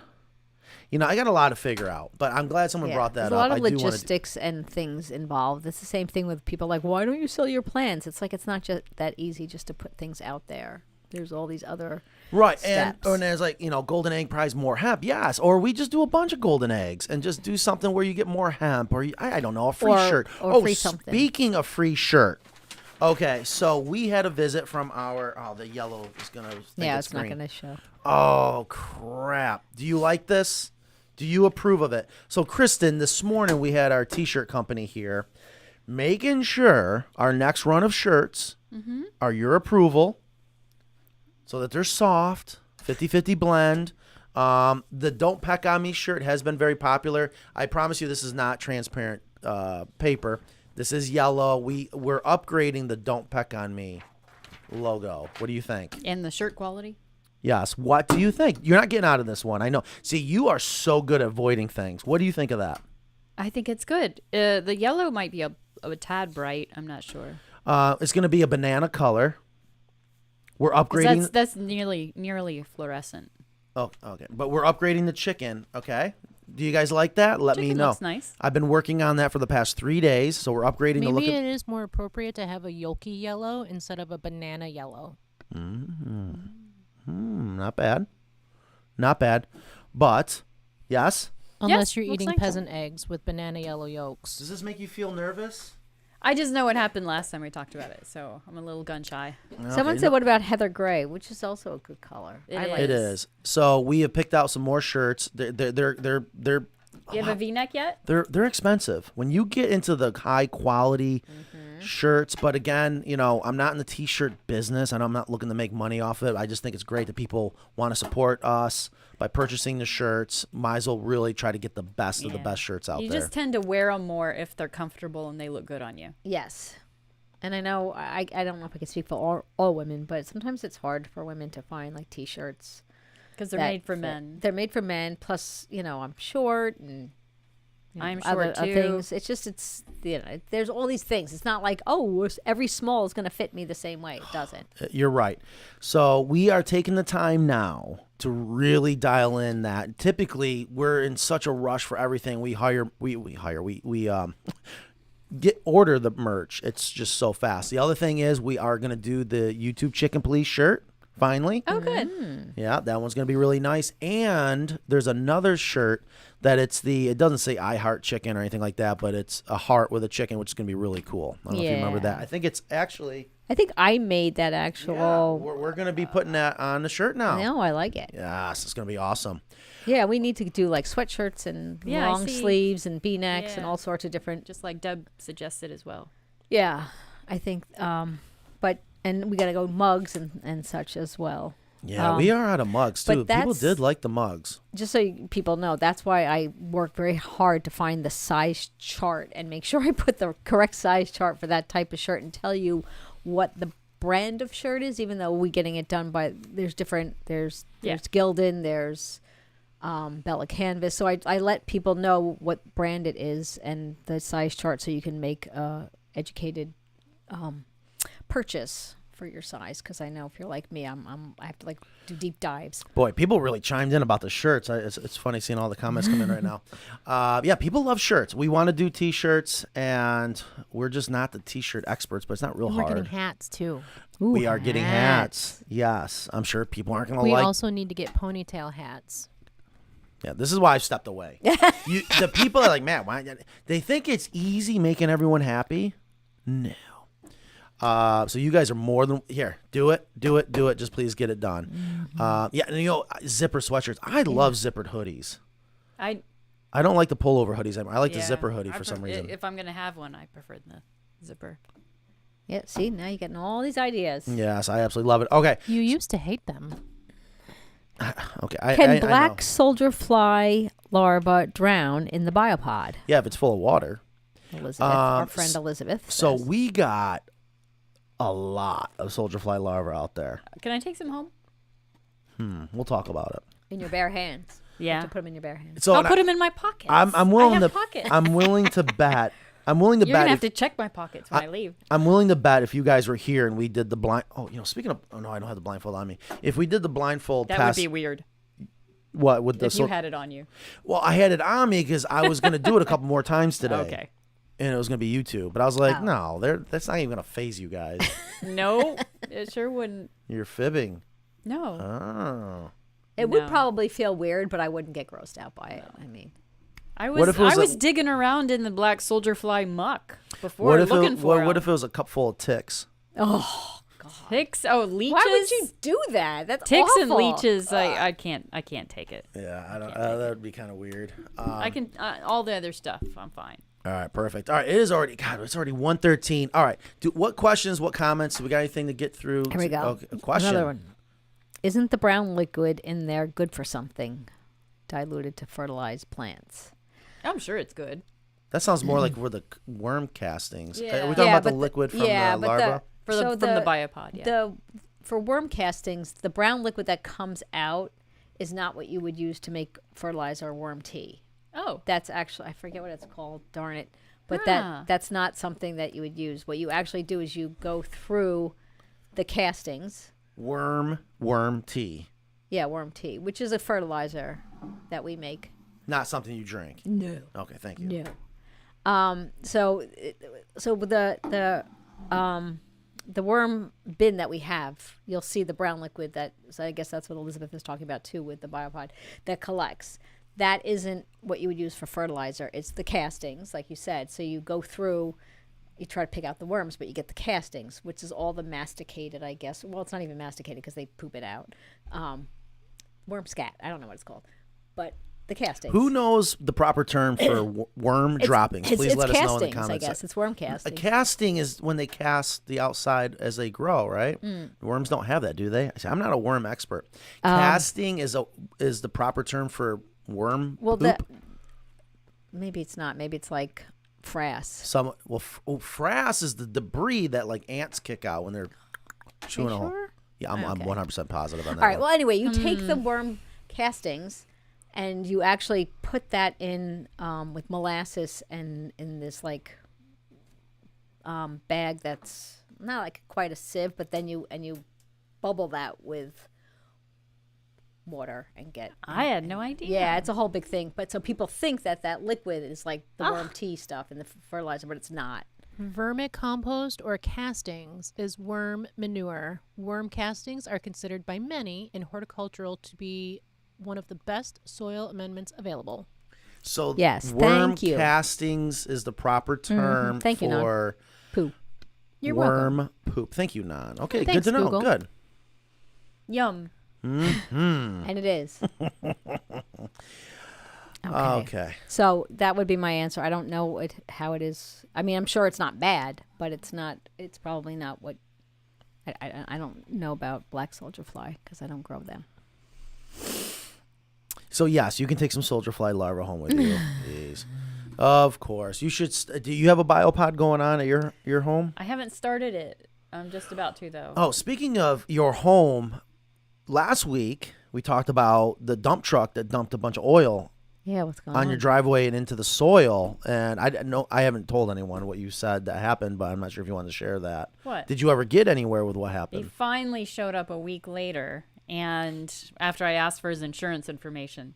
You know, I got a lot to figure out, but I'm glad someone brought that There's up. a lot of I do wanna logistics and things involved. It's the same thing with people like, why don't you sell your plans? It's like it's not just that easy just to put things out there. There's all these other steps. And there's like, you know, golden egg prize, more hemp, yes, or we just do a bunch of golden eggs and just do something where you get more hemp, or I don't know, a free shirt. Or free something. Speaking of free shirt, okay, so we had a visit from the yellow is gonna think it's not green. gonna show. Oh crap! Do you like this? Do you approve of it? So Kristen, this morning we had our t-shirt company here, making sure our next run of shirts are your approval. So that they're soft, 50-50 blend. The Don't Peck on Me shirt has been very popular. I promise you this is not transparent paper. This is yellow. We're upgrading the Don't Peck on Me logo. What do you think? And the shirt quality? Yes. What do you think? You're not getting out of this one. I know. See, you are so good at avoiding things. What do you think of that? I think it's good. The yellow might be a tad bright. I'm not sure. It's going to be a banana color. We're upgrading. That's nearly fluorescent. Oh, okay. But we're upgrading the chicken, okay? Do you guys like that? Let me know. Looks nice. I've been working on that for the past 3 days, so we're upgrading the look. Maybe it is more appropriate to have a yolky yellow instead of a banana yellow. Not bad. Not bad. But, yes? Unless you're looks eating like peasant eggs with banana yellow yolks. Does this make you feel nervous? I just know what happened last time we talked about it, so I'm a little gun shy. Someone said, what about heather gray, which is also a good color. It is. So we have picked out some more shirts. They're You have a V-neck yet? They're expensive. When you get into the high quality shirts, but again, I'm not in the t-shirt business and I'm not looking to make money off it. I just think it's great that people want to support us by purchasing the shirts. Might as well really try to get the best of the best shirts out there. You just tend to wear them more if they're comfortable and they look good on you. Yes. And I know, I don't know if I can speak for all women, but sometimes it's hard for women to find like t-shirts. Because they're made for men. They're made for men. Plus, I'm short and I'm other short too. things. It's just, there's all these things. It's not like, every small is going to fit me the same way. It doesn't. You're right. So we are taking the time now to really dial in that. Typically, we're in such a rush for everything. We order the merch. It's just so fast. The other thing is we are going to do the YouTube Chicken Police shirt. Finally. Oh, good. Yeah, that one's going to be really nice. And there's another shirt that it doesn't say I Heart Chicken or anything like that, but it's a heart with a chicken, which is going to be really cool. I don't know if you remember that. I think it's actually... I think I made that actual... Yeah, we're going to be putting that on the shirt now. No, I like it. Yes, it's going to be awesome. Yeah, we need to do like sweatshirts and long sleeves and V-necks and all sorts of different... Just like Deb suggested as well. Yeah, I think... And we got to go mugs and such as well. Yeah, we are out of mugs, too. People did like the mugs. Just so people know, that's why I work very hard to find the size chart and make sure I put the correct size chart for that type of shirt and tell you what the brand of shirt is, even though we're getting it done by, there's Gildan, there's Bella Canvas. So I let people know what brand it is and the size chart so you can make a educated purchase for your size, because I know if you're like me, I have to like do deep dives. Boy, people really chimed in about the shirts. It's funny seeing all the comments come in right now. Yeah, people love shirts. We want to do t-shirts, and we're just not the t-shirt experts, but it's not real hard. We're getting hats too. Ooh, we are getting hats. Yes, I'm sure people aren't going to like. We also need to get ponytail hats. Yeah, this is why I've stepped away. The people are like, man, why? They think it's easy making everyone happy. No. So you guys are more than here. Do it. Just please get it done. Yeah, and zipper sweatshirts. I love zippered hoodies. I don't like the pullover hoodies anymore. I like the zipper hoodie for some reason. If I'm gonna have one, I prefer the zipper. Yeah. See, now you're getting all these ideas. Yes, I absolutely love it. Okay. You used to hate them. Okay. Can black soldier fly larva drown in the biopod? Yeah, if it's full of water. Elizabeth, our friend Elizabeth. So we got a lot of soldier fly larvae out there. Can I take some home? We'll talk about it. In your bare hands. Yeah. You have to put them in your bare hands. So I'll put them in my pockets. I'm willing I have to. pockets. I'm willing to bet. You're gonna have to check my pockets when I leave. I'm willing to bet if you guys were here and we did the blind. Oh, speaking of. Oh no, I don't have the blindfold on me. If we did the blindfold that test, would be weird. What would if you had it on you? Well, I had it on me because I was going to do it a couple more times today. Okay. And it was going to be YouTube, but I was like, no, that's not even going to phase you guys. No, it sure wouldn't. You're fibbing. No. Oh. It would probably feel weird, but I wouldn't get grossed out by it. I mean, I was digging around in the black soldier fly muck before looking for them. What if it was a cup full of ticks? Oh, God. Ticks? Oh, leeches? Why would you do that? That's ticks awful. and leeches. I can't take it. Yeah, I don't. That would be kind of weird. I can all the other stuff. I'm fine. All right, perfect. All right, it's already 1:13. All right, what questions, what comments? Do we got anything to get through? Here we go. Okay, question. Another one. Isn't the brown liquid in there good for something? Diluted to fertilize plants. I'm sure it's good. That sounds more like for the worm castings. Yeah. Are we talking about the liquid from the larva? From the biopod, yeah. For worm castings, the brown liquid that comes out is not what you would use to make fertilizer or worm tea. Oh. That's actually, I forget what it's called, darn it. But that's not something that you would use. What you actually do is you go through the castings. Worm tea. Yeah, worm tea, which is a fertilizer that we make. Not something you drink. No. Okay, thank you. No. So with the worm bin that we have, you'll see the brown liquid so I guess that's what Elizabeth is talking about too with the biopod that collects. That isn't what you would use for fertilizer. It's the castings, like you said. So you go through, you try to pick out the worms, but you get the castings, which is all the masticated, I guess. Well, it's not even masticated because they poop it out. Worm scat. I don't know what it's called, but the castings. Who knows the proper term for worm droppings? Please let us know in the comments. I guess it's worm castings. A casting is when they cast the outside as they grow, right? Worms don't have that, do they? I'm not a worm expert. Casting is the proper term for worm poop? Maybe it's not. Maybe it's like frass. Frass is the debris that like ants kick out when they're chewing a hole. Yeah, I'm 100% positive on that. All right. Well, anyway, you take the worm castings and you actually put that in with molasses and in this like bag that's not like quite a sieve, but then you bubble that with water and get. I had no idea. Yeah, it's a whole big thing. But so people think that liquid is like the worm tea stuff and the fertilizer, but it's not. Vermicompost or castings is worm manure. Worm castings are considered by many in horticultural to be one of the best soil amendments available. So yes, worm castings is the proper term for poop. You're worm poop. Thank you, Nan. Okay, Thanks, good to know. Google. Good. Yum. And it is. Okay. So that would be my answer. I don't know how it is. I mean, I'm sure it's not bad, but it's not. It's probably not what. I don't know about black soldier fly because I don't grow them. So yes, you can take some soldier fly larvae home with you. Please. Of course. You should. Do you have a biopod going on at your home? I haven't started it. I'm just about to though. Oh, speaking of your home, last week we talked about the dump truck that dumped a bunch of oil. Yeah, what's going on? On your driveway and into the soil. And I haven't told anyone what you said that happened, but I'm not sure if you wanted to share that. What? Did you ever get anywhere with what happened? He finally showed up a week later, and after I asked for his insurance information.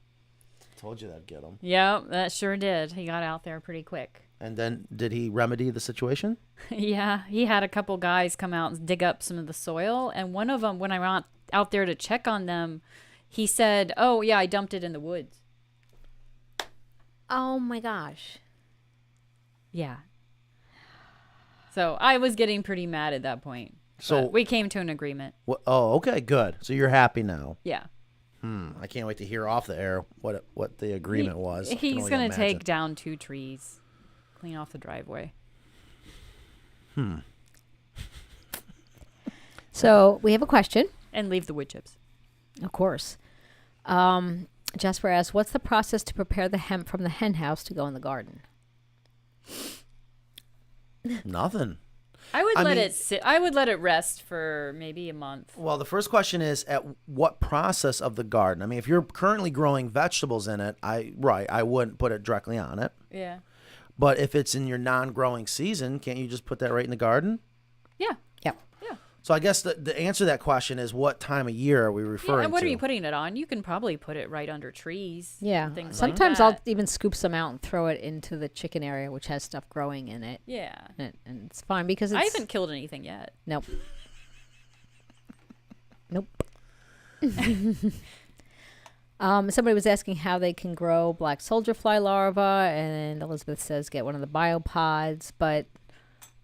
Told you that'd get him. Yeah, that sure did. He got out there pretty quick. And then did he remedy the situation? Yeah, he had a couple guys come out and dig up some of the soil, and one of them, when I went out there to check on them, he said, "Oh, yeah, I dumped it in the woods." Oh my gosh. Yeah. So I was getting pretty mad at that point. So we came to an agreement. Oh, okay, good. So you're happy now. Yeah. I can't wait to hear off the air what the agreement was. He's going to take down 2 trees, clean off the driveway. So we have a question. And leave the wood chips. Of course. Jasper asks, what's the process to prepare the hemp from the hen house to go in the garden? Nothing. I would let it sit. I would let it rest for maybe a month. Well, the first question is at what process of the garden? I mean, if you're currently growing vegetables in it, I wouldn't put it directly on it. Yeah. But if it's in your non-growing season, can't you just put that right in the garden? Yeah. Yep. Yeah. So I guess the answer to that question is what time of year are we referring to? And what are you putting it on? You can probably put it right under trees. Yeah. Things Sometimes like that. I'll even scoop some out and throw it into the chicken area, which has stuff growing in it. Yeah. And it's fine because it's... I haven't killed anything yet. Nope. Nope. Somebody was asking how they can grow black soldier fly larvae, and Elizabeth says get one of the biopods, but...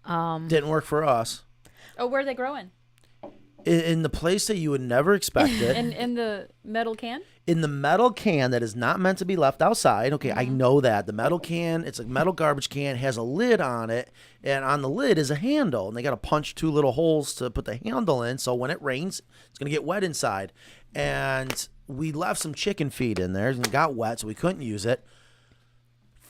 Didn't work for us. Oh, where are they growing? In the place that you would never expect it. in the metal can? In the metal can that is not meant to be left outside. Okay, I know that. The metal can, it's a metal garbage can, has a lid on it, and on the lid is a handle. And they got to punch 2 little holes to put the handle in, so when it rains, it's going to get wet inside. And we left some chicken feed in there, and it got wet, so we couldn't use it.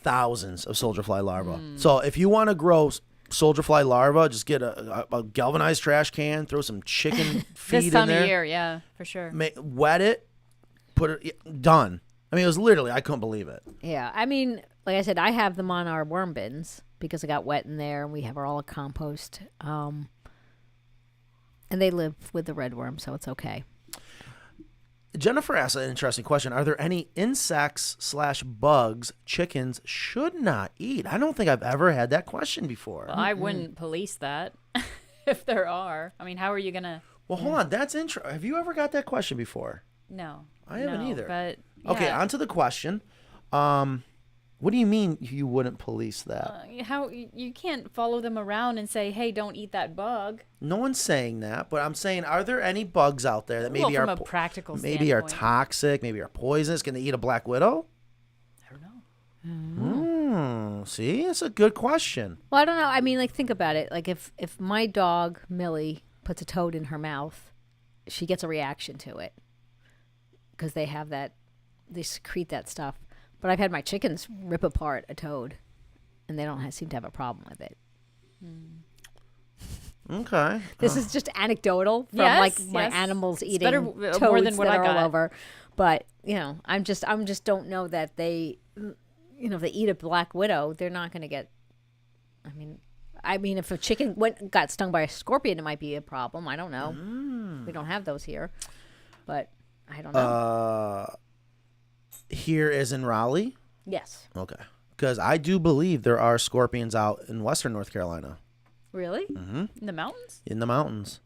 Thousands of soldier fly larvae. So if you want to grow soldier fly larvae, just get a galvanized trash can, throw some chicken feed in there. This time of year, yeah, for sure. Wet it, put it, done. I mean, it was literally, I couldn't believe it. Yeah, I mean, like I said, I have them on our worm bins because it got wet in there, and we have all compost. And they live with the red worm, so it's okay. Jennifer asked an interesting question. Are there any insects/bugs chickens should not eat? I don't think I've ever had that question before. Well, I wouldn't police that if there are. I mean, how are you going to... Well, hold on. That's interesting. Have you ever got that question before? No. I haven't either. But, Okay, on to the question. What do you mean you wouldn't police that? How you can't follow them around and say, "Hey, don't eat that bug." No one's saying that, but I'm saying, are there any bugs out there that maybe from are a practical maybe are standpoint. toxic, maybe are poisonous? Can they eat a black widow? I don't know. See, it's a good question. Well, I don't know. I mean, like, think about it. Like, if my dog Millie puts a toad in her mouth, she gets a reaction to it because they secrete that stuff. But I've had my chickens rip apart a toad, and they don't seem to have a problem with it. Okay. This is just anecdotal from my animals eating better, toads more than what that I are got. all over. But I'm just don't know that they, if they eat a black widow, they're not going to get. I mean, if a chicken got stung by a scorpion, it might be a problem. I don't know. We don't have those here, but I don't know. Here is in Raleigh? Yes. Okay. Because I do believe there are scorpions out in western North Carolina. Really? Mm-hmm. In the mountains? In the mountains.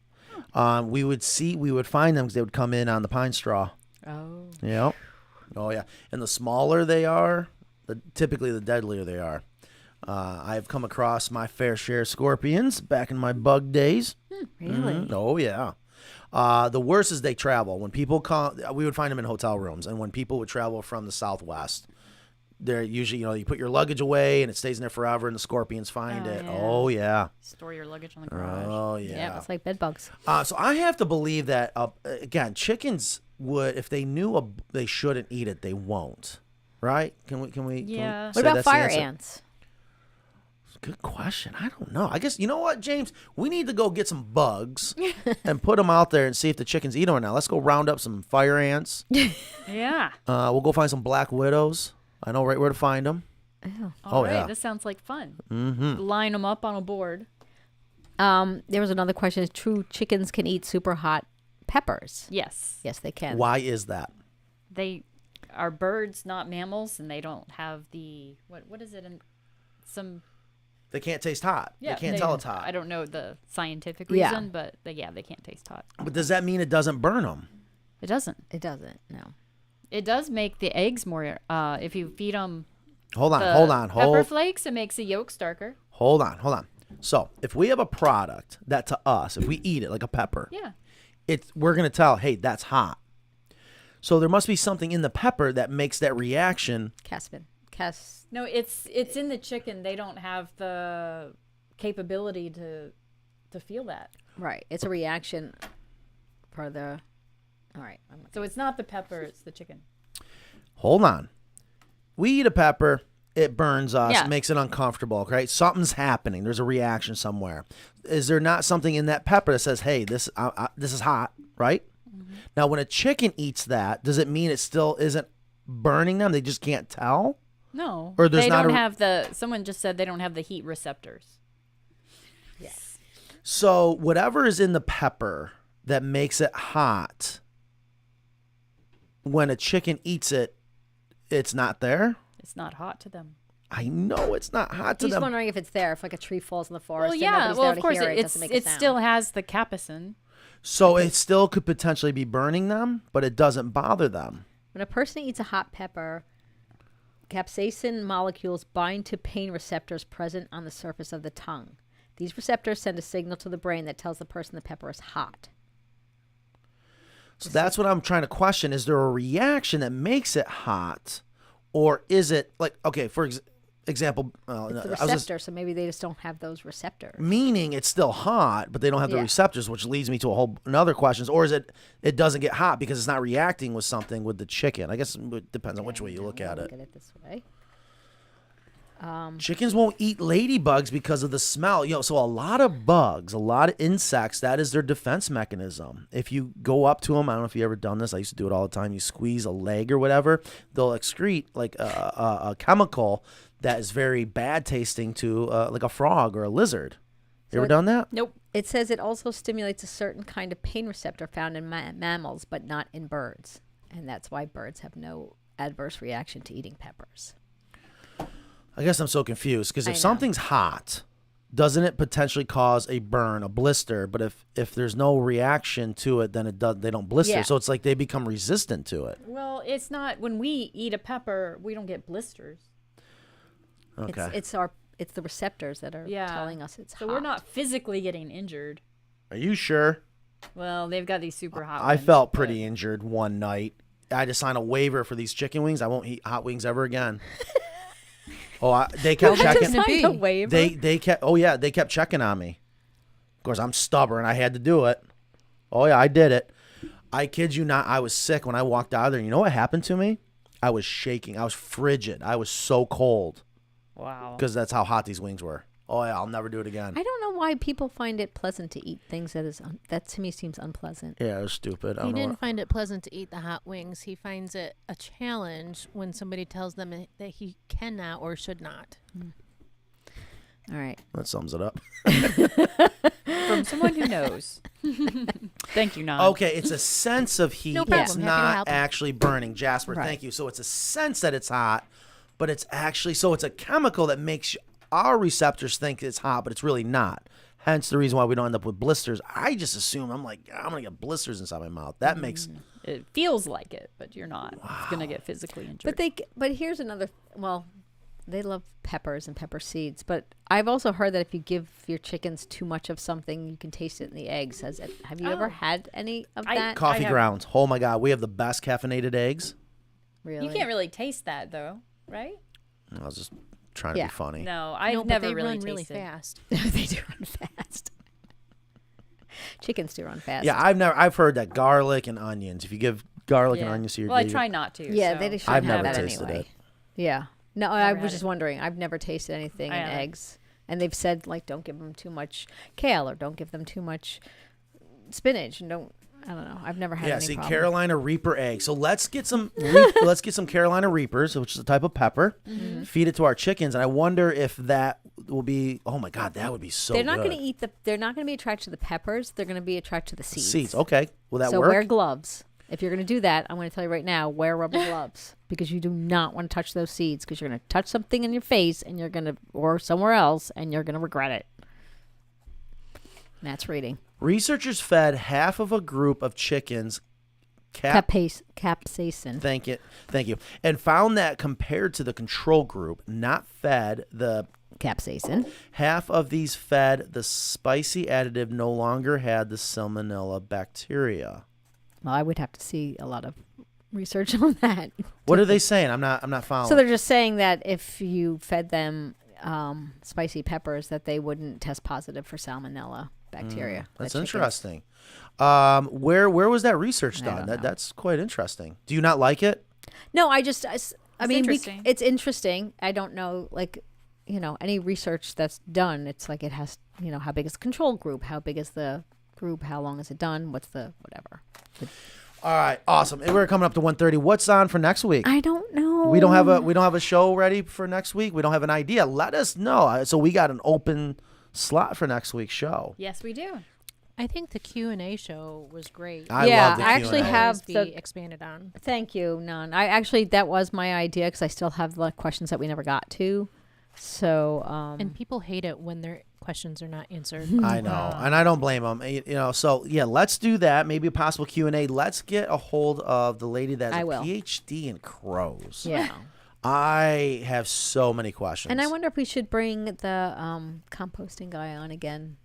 We would find them because they would come in on the pine straw. Oh. Yep. Oh, yeah. And the smaller they are, typically the deadlier they are. I've come across my fair share of scorpions back in my bug days. Really? Mm-hmm. Oh, yeah. The worst is they travel. When people come, we would find them in hotel rooms. And when people would travel from the Southwest, they're usually, you put your luggage away and it stays in there forever and the scorpions find it. Yeah. Oh, yeah. Store your luggage on the garage. Oh, yeah. Yeah, it's like bed bugs. So I have to believe that, again, chickens would, if they knew they shouldn't eat it, they won't. Right? Can we Yeah. What about fire ants? Good question. I don't know. I guess, you know what, James? We need to go get some bugs and put them out there and see if the chickens eat them or not. Let's go round up some fire ants. Yeah. We'll go find some black widows. I know right where to find them. All right. Yeah. This sounds like fun. Mm-hmm. Line them up on a board. There was another question. Is true chickens can eat super hot peppers? Yes. Yes, they can. Why is that? They are birds, not mammals, and they don't have the what is it? They can't taste hot. Yeah, they can't tell it's hot. I don't know the scientific Yeah. reason, but they can't taste hot. But does that mean it doesn't burn them? It doesn't. It doesn't. No. It does make the eggs more. If you feed them. Hold on. Pepper flakes. It makes the yolks darker. Hold on. So if we have a product that to us, if we eat it like a pepper, we're gonna tell, hey, that's hot. So there must be something in the pepper that makes that reaction. No, it's in the chicken. They don't have the capability to feel that. Right. It's a reaction for the. All right. So it's not the pepper. It's the chicken. Hold on. We eat a pepper. It burns us. Yeah. It makes it uncomfortable. Right? Something's happening. There's a reaction somewhere. Is there not something in that pepper that says, hey, this is hot, right? Mm-hmm. Now, when a chicken eats that, does it mean it still isn't burning them? They just can't tell? No. Or there's they not don't have the. Someone just said they don't have the heat receptors. Yes. So whatever is in the pepper that makes it hot, when a chicken eats it, it's not there? It's not hot to them. I know it's not hot to He's them. wondering if it's there. If like a tree falls in the forest. Well, and yeah. nobody's Well, there of to course, hear it doesn't make a sound. still has the capsaicin. So it still could potentially be burning them, but it doesn't bother them. When a person eats a hot pepper, capsaicin molecules bind to pain receptors present on the surface of the tongue. These receptors send a signal to the brain that tells the person the pepper is hot. So that's what I'm trying to question. Is there a reaction that makes it hot? Or is it like, okay, for example, It's the receptor, so maybe they just don't have those receptors. meaning it's still hot, but they don't have the Yeah. receptors, which leads me to a whole another questions. Or is it doesn't get hot because it's not reacting with something with the chicken? I guess it depends on which way you look at it. Look at it this way. Chickens won't eat ladybugs because of the smell. So a lot of bugs, a lot of insects, that is their defense mechanism. If you go up to them, I don't know if you ever done this. I used to do it all the time. You squeeze a leg or whatever, they'll excrete like a chemical that is very bad tasting to like a frog or a lizard. You ever done that? Nope. It says it also stimulates a certain kind of pain receptor found in mammals, but not in birds. and that's why birds have no adverse reaction to eating peppers. I guess I'm so confused because I if know. something's hot, doesn't it potentially cause a burn, a blister? But if there's no reaction to it, then they don't blister. Yeah. So it's like they become resistant to it. Well, it's not when we eat a pepper, we don't get blisters. Okay. It's the receptors that are telling us it's so hot. we're not physically getting injured. Are you sure? Well, they've got these super hot I ones, felt but- pretty injured one night. I had to sign a waiver for these chicken wings. I won't eat hot wings ever again. They kept checking. Signed a waiver? They kept. Oh yeah, they kept checking on me. Of course, I'm stubborn. I had to do it. Oh yeah, I did it. I kid you not. I was sick when I walked out of there. You know what happened to me? I was shaking. I was frigid. I was so cold. Wow. Because that's how hot these wings were. Oh yeah, I'll never do it again. I don't know why people find it pleasant to eat things that to me seems unpleasant. Yeah, it was stupid. He didn't find it pleasant to eat the hot wings. He finds it a challenge when somebody tells them that he cannot or should not. All right. That sums it up. From someone who knows. Thank you, Nan. Okay, it's a sense of heat. No problem. It's Happy to not help. actually burning. Jasper, Right. thank you. So it's a sense that it's hot, but it's actually, so it's a chemical that makes our receptors think it's hot, but it's really not. Hence the reason why we don't end up with blisters. I just assume, I'm going to get blisters inside my mouth. That makes... It feels like it, but you're not. It's going to get physically injured. But here's another. Well, they love peppers and pepper seeds, but I've also heard that if you give your chickens too much of something, you can taste it in the eggs. Have you ever had any of that? Coffee grounds. Oh my God, we have the best caffeinated eggs. Really? You can't really taste that, though, right? I was just trying to be funny. No, I've but never they really run really tasted. fast. They do run fast. Chickens do run fast. Yeah, I've heard that garlic and onions. If you give garlic and onions to your Well, I try not to. Yeah, so. they shouldn't I've have never that tasted anyway. it. Yeah. No, Never I had was just it. wondering. I've never tasted anything I in haven't. eggs. And they've said, like, don't give them too much kale or don't give them too much spinach. And I don't know. I've never had any problem. Carolina Reaper eggs. So let's get some let's get some Carolina Reapers, which is a type of pepper. Mm-hmm. Feed it to our chickens, and I wonder if that will be. Oh my God, that would be so. They're not good. going to eat they're not going to be attracted to the peppers. They're going to be attracted to the seeds. Seeds. Okay. Will that so work? wear gloves. If you're going to do that, I'm going to tell you right now, wear rubber gloves because you do not want to touch those seeds because you're going to touch something in your face and you're going to, or somewhere else, and you're going to regret it. Matt's reading. Researchers fed half of a group of chickens capsaicin. Thank you. And found that compared to the control group, not fed the capsaicin, half of these fed the spicy additive no longer had the salmonella bacteria. Well, I would have to see a lot of research on that. What are they saying? I'm not following. So they're just saying that if you fed them spicy peppers, that they wouldn't test positive for salmonella bacteria. That's interesting. Where was that research done? don't know. That's quite interesting. Do you not like it? No, I mean, interesting. it's interesting. I don't know, like, any research that's done, it's like it has, how big is the control group? How big is the group? How long is it done? What's the whatever? All right, awesome. And we're coming up to 1:30. What's on for next week? I don't know. We don't have a show ready for next week. We don't have an idea. Let us know. So we got an open slot for next week's show. Yes, we do. I think the Q&A show was great. I love the I actually Q&A. have Be the expanded on. Thank you, Nan. That was my idea because I still have the questions that we never got to. So And people hate it when their questions are not answered. I know, and I don't blame them. So yeah, let's do that. Maybe a possible Q&A. Let's get a hold of the lady that's a PhD in crows. Yeah. I have so many questions. And I wonder if we should bring the composting guy on again.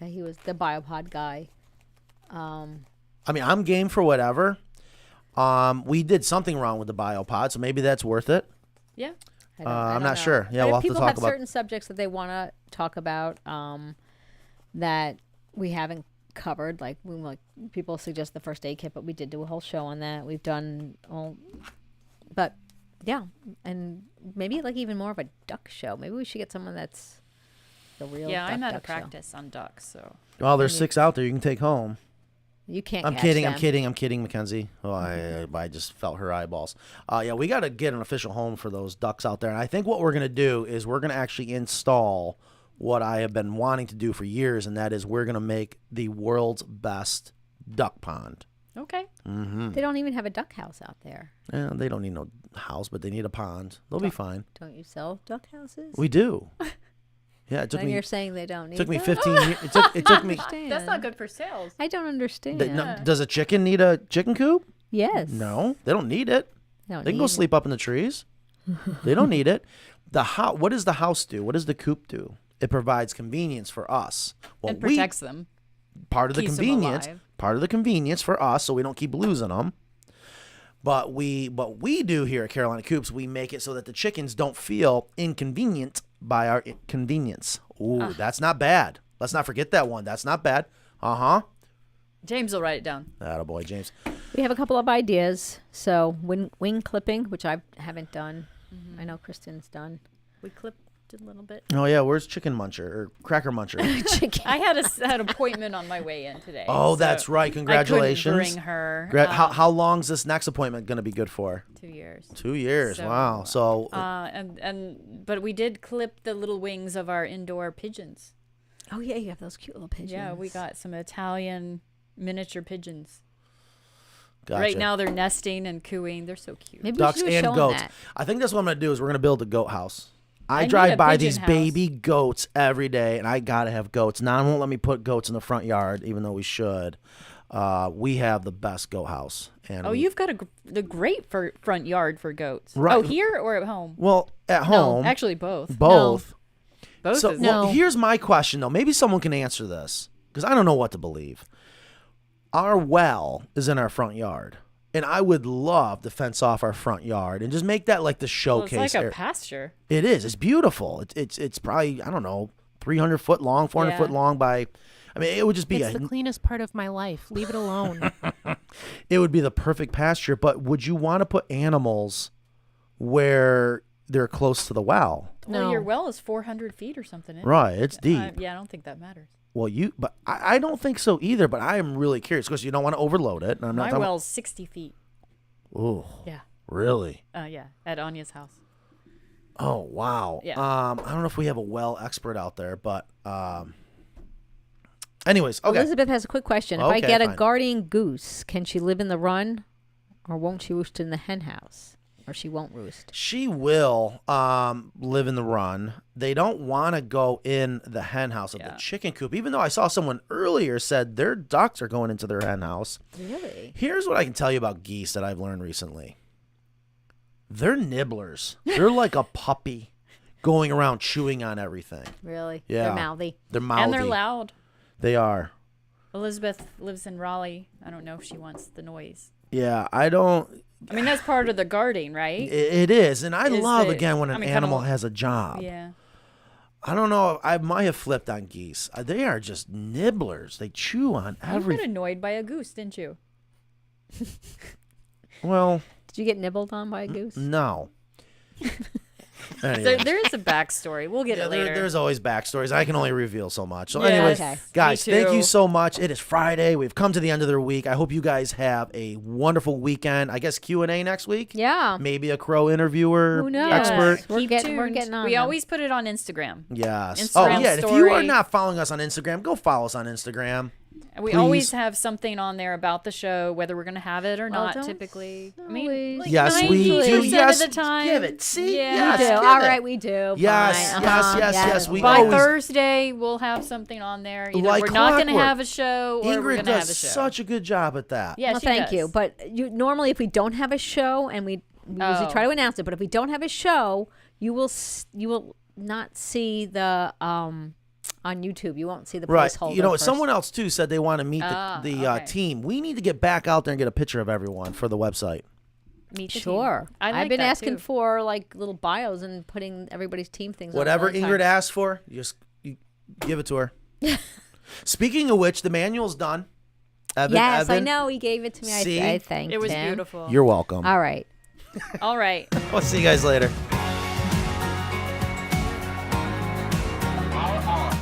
That he was the biopod guy. I mean, I'm game for whatever. We did something wrong with the biopod, so maybe that's worth it. Yeah. I'm not sure. Yeah, But we'll if have to people talk have about. certain subjects that they want to talk about that we haven't covered, like people suggest the first aid kit, but we did do a whole show on that. We've done but yeah, and maybe like even more of a duck show. Maybe we should get someone that's the real. Yeah, I'm out of duck show. practice on ducks, so. Well, there's 6 out there you can take home. You can't. I'm catch kidding. them. I'm kidding, Mackenzie. Oh, I just felt her eyeballs. Yeah, we got to get an official home for those ducks out there. And I think what we're going to do is we're going to actually install what I have been wanting to do for years, and that is we're going to make the world's best duck pond. Okay. Mm-hmm. They don't even have a duck house out there. Yeah, they don't need no house, but they need a pond. They'll be fine. Don't you sell duck houses? We do. Yeah, it took and me. you're saying they don't need. Took me them? 15 years. It took me. That's not good for sales. I don't understand. Does a chicken need a chicken coop? Yes. No, they don't need it. They don't They can go need sleep up in the trees. They don't need it. What does the house do? What does the coop do? It provides convenience for us. Well, It protects them. Part of the Keeps them convenience. alive. Part of the convenience for us, so we don't keep losing them. But what we do here at Carolina Coops, we make it so that the chickens don't feel inconvenient by our convenience. Ooh, that's not bad. Let's not forget that one. That's not bad. James will write it down. Attaboy, James. We have a couple of ideas. So wing clipping, which I haven't done. Mm-hmm. I know Kristen's done. We clipped a little bit. Oh yeah, where's Chicken Muncher or Cracker Muncher? Chicken. I had an appointment on my way in today. Oh, so that's right. Congratulations. I couldn't bring her. How long's this next appointment going to be good for? 2 years. 2 years. So, Wow. So. But we did clip the little wings of our indoor pigeons. Oh yeah, you have those cute little pigeons. Yeah, we got some Italian miniature pigeons. Gotcha. Right now they're nesting and cooing. They're so cute. Maybe Ducks we should do a and show on goats. that. I think that's what I'm going to do is we're going to build a goat house. I need drive a by pigeon these house. baby goats every day, and I got to have goats. Now, won't let me put goats in the front yard, even though we should. We have the best goat house. And you've got the great front yard for goats. Right. Oh, here or at home? Well, at home. No, actually both. Both. No. Both So is well, here's my question, though. Maybe someone can answer this, because I don't know what to believe. Our well is in our front yard. And I would love to fence off our front yard and just make that like the showcase. Well, it's like a area. pasture. It is. It's beautiful. It's probably, I don't know, 300 foot long, 400 foot long by, I mean, it would just be It's the cleanest part of my life. Leave it alone. It would be the perfect pasture. But would you want to put animals where they're close to the well? Well, No. your well is 400 feet or something. Isn't Right. it? It's deep. Yeah, I don't think that matters. Well, but I don't think so either. But I am really curious because you don't want to overload it. And I'm not My talking well's 60 feet. Ooh. Yeah. Really? Yeah, at Anya's house. Oh, wow. Yeah. I don't know if we have a well expert out there, but anyways, okay. Elizabeth has a quick question. If I Okay, get a fine. guardian goose, can she live in the run, or won't she roost in the hen house, or she won't roost? She will live in the run. They don't want to go in the hen house of the chicken coop, even though I saw someone earlier said their ducks are going into their hen house. Really? Here's what I can tell you about geese that I've learned recently. They're nibblers. They're like a puppy going around chewing on everything. Really? Yeah. They're mouthy. They're mouthy. And they're loud. They are. Elizabeth lives in Raleigh. I don't know if she wants the noise. Yeah, I don't. I mean, that's part of the guarding, right? It is. And I Is love, that- again, when an I mean, kinda- animal has a job. Yeah. I don't know. I might have flipped on geese. They are just nibblers. They chew on You got everything. annoyed by a goose, didn't you? Well, Did you get nibbled on by a goose? no. So Anyway. there is a backstory. We'll get it later. There's always backstories. I can only reveal so much. So, Yes, anyways, Okay. guys, me thank too. you so much. It is Friday. We've come to the end of the week. I hope you guys have a wonderful weekend. I guess Q&A next week. Yeah. Maybe a crow interviewer, Who knows? expert. We're Keep getting tuned. on We them. always put it on Instagram. Yes. Instagram yeah. If you are story. not following us on Instagram, go follow us on Instagram. We Please. always have something on there about the show, whether we're going to have it or Well, not. don't Typically, I always. mean, like Yes, we 90% do. Yes, of the time. give it. See? Yeah. Yes, We do. give All it. right, we do. Yes, Fine. yes. We By always. Thursday, we'll have something on there. Either Like we're not going to clockwork. have a show, or we're Ingrid going to have a does show. such a good job at that. Yeah, Well, she thank does. you. But normally, if we don't have a show, and we usually try to announce it, but if we don't have a show, you will not see the on YouTube. You won't see the Right. placeholder. You know, first. someone else too said they want to meet the okay. team. We need to get back out there and get a picture of everyone for the website. Meet the Sure. team. I like I've been that, asking too. for like little bios and putting everybody's team things. Whatever on all the Ingrid time. asked for, you give it to her. Speaking of which, the manual's done. Evan, Yes, I Evan, know. He gave it to me. See? I thanked It was him. beautiful. You're welcome. All right. All right. We'll see you guys later.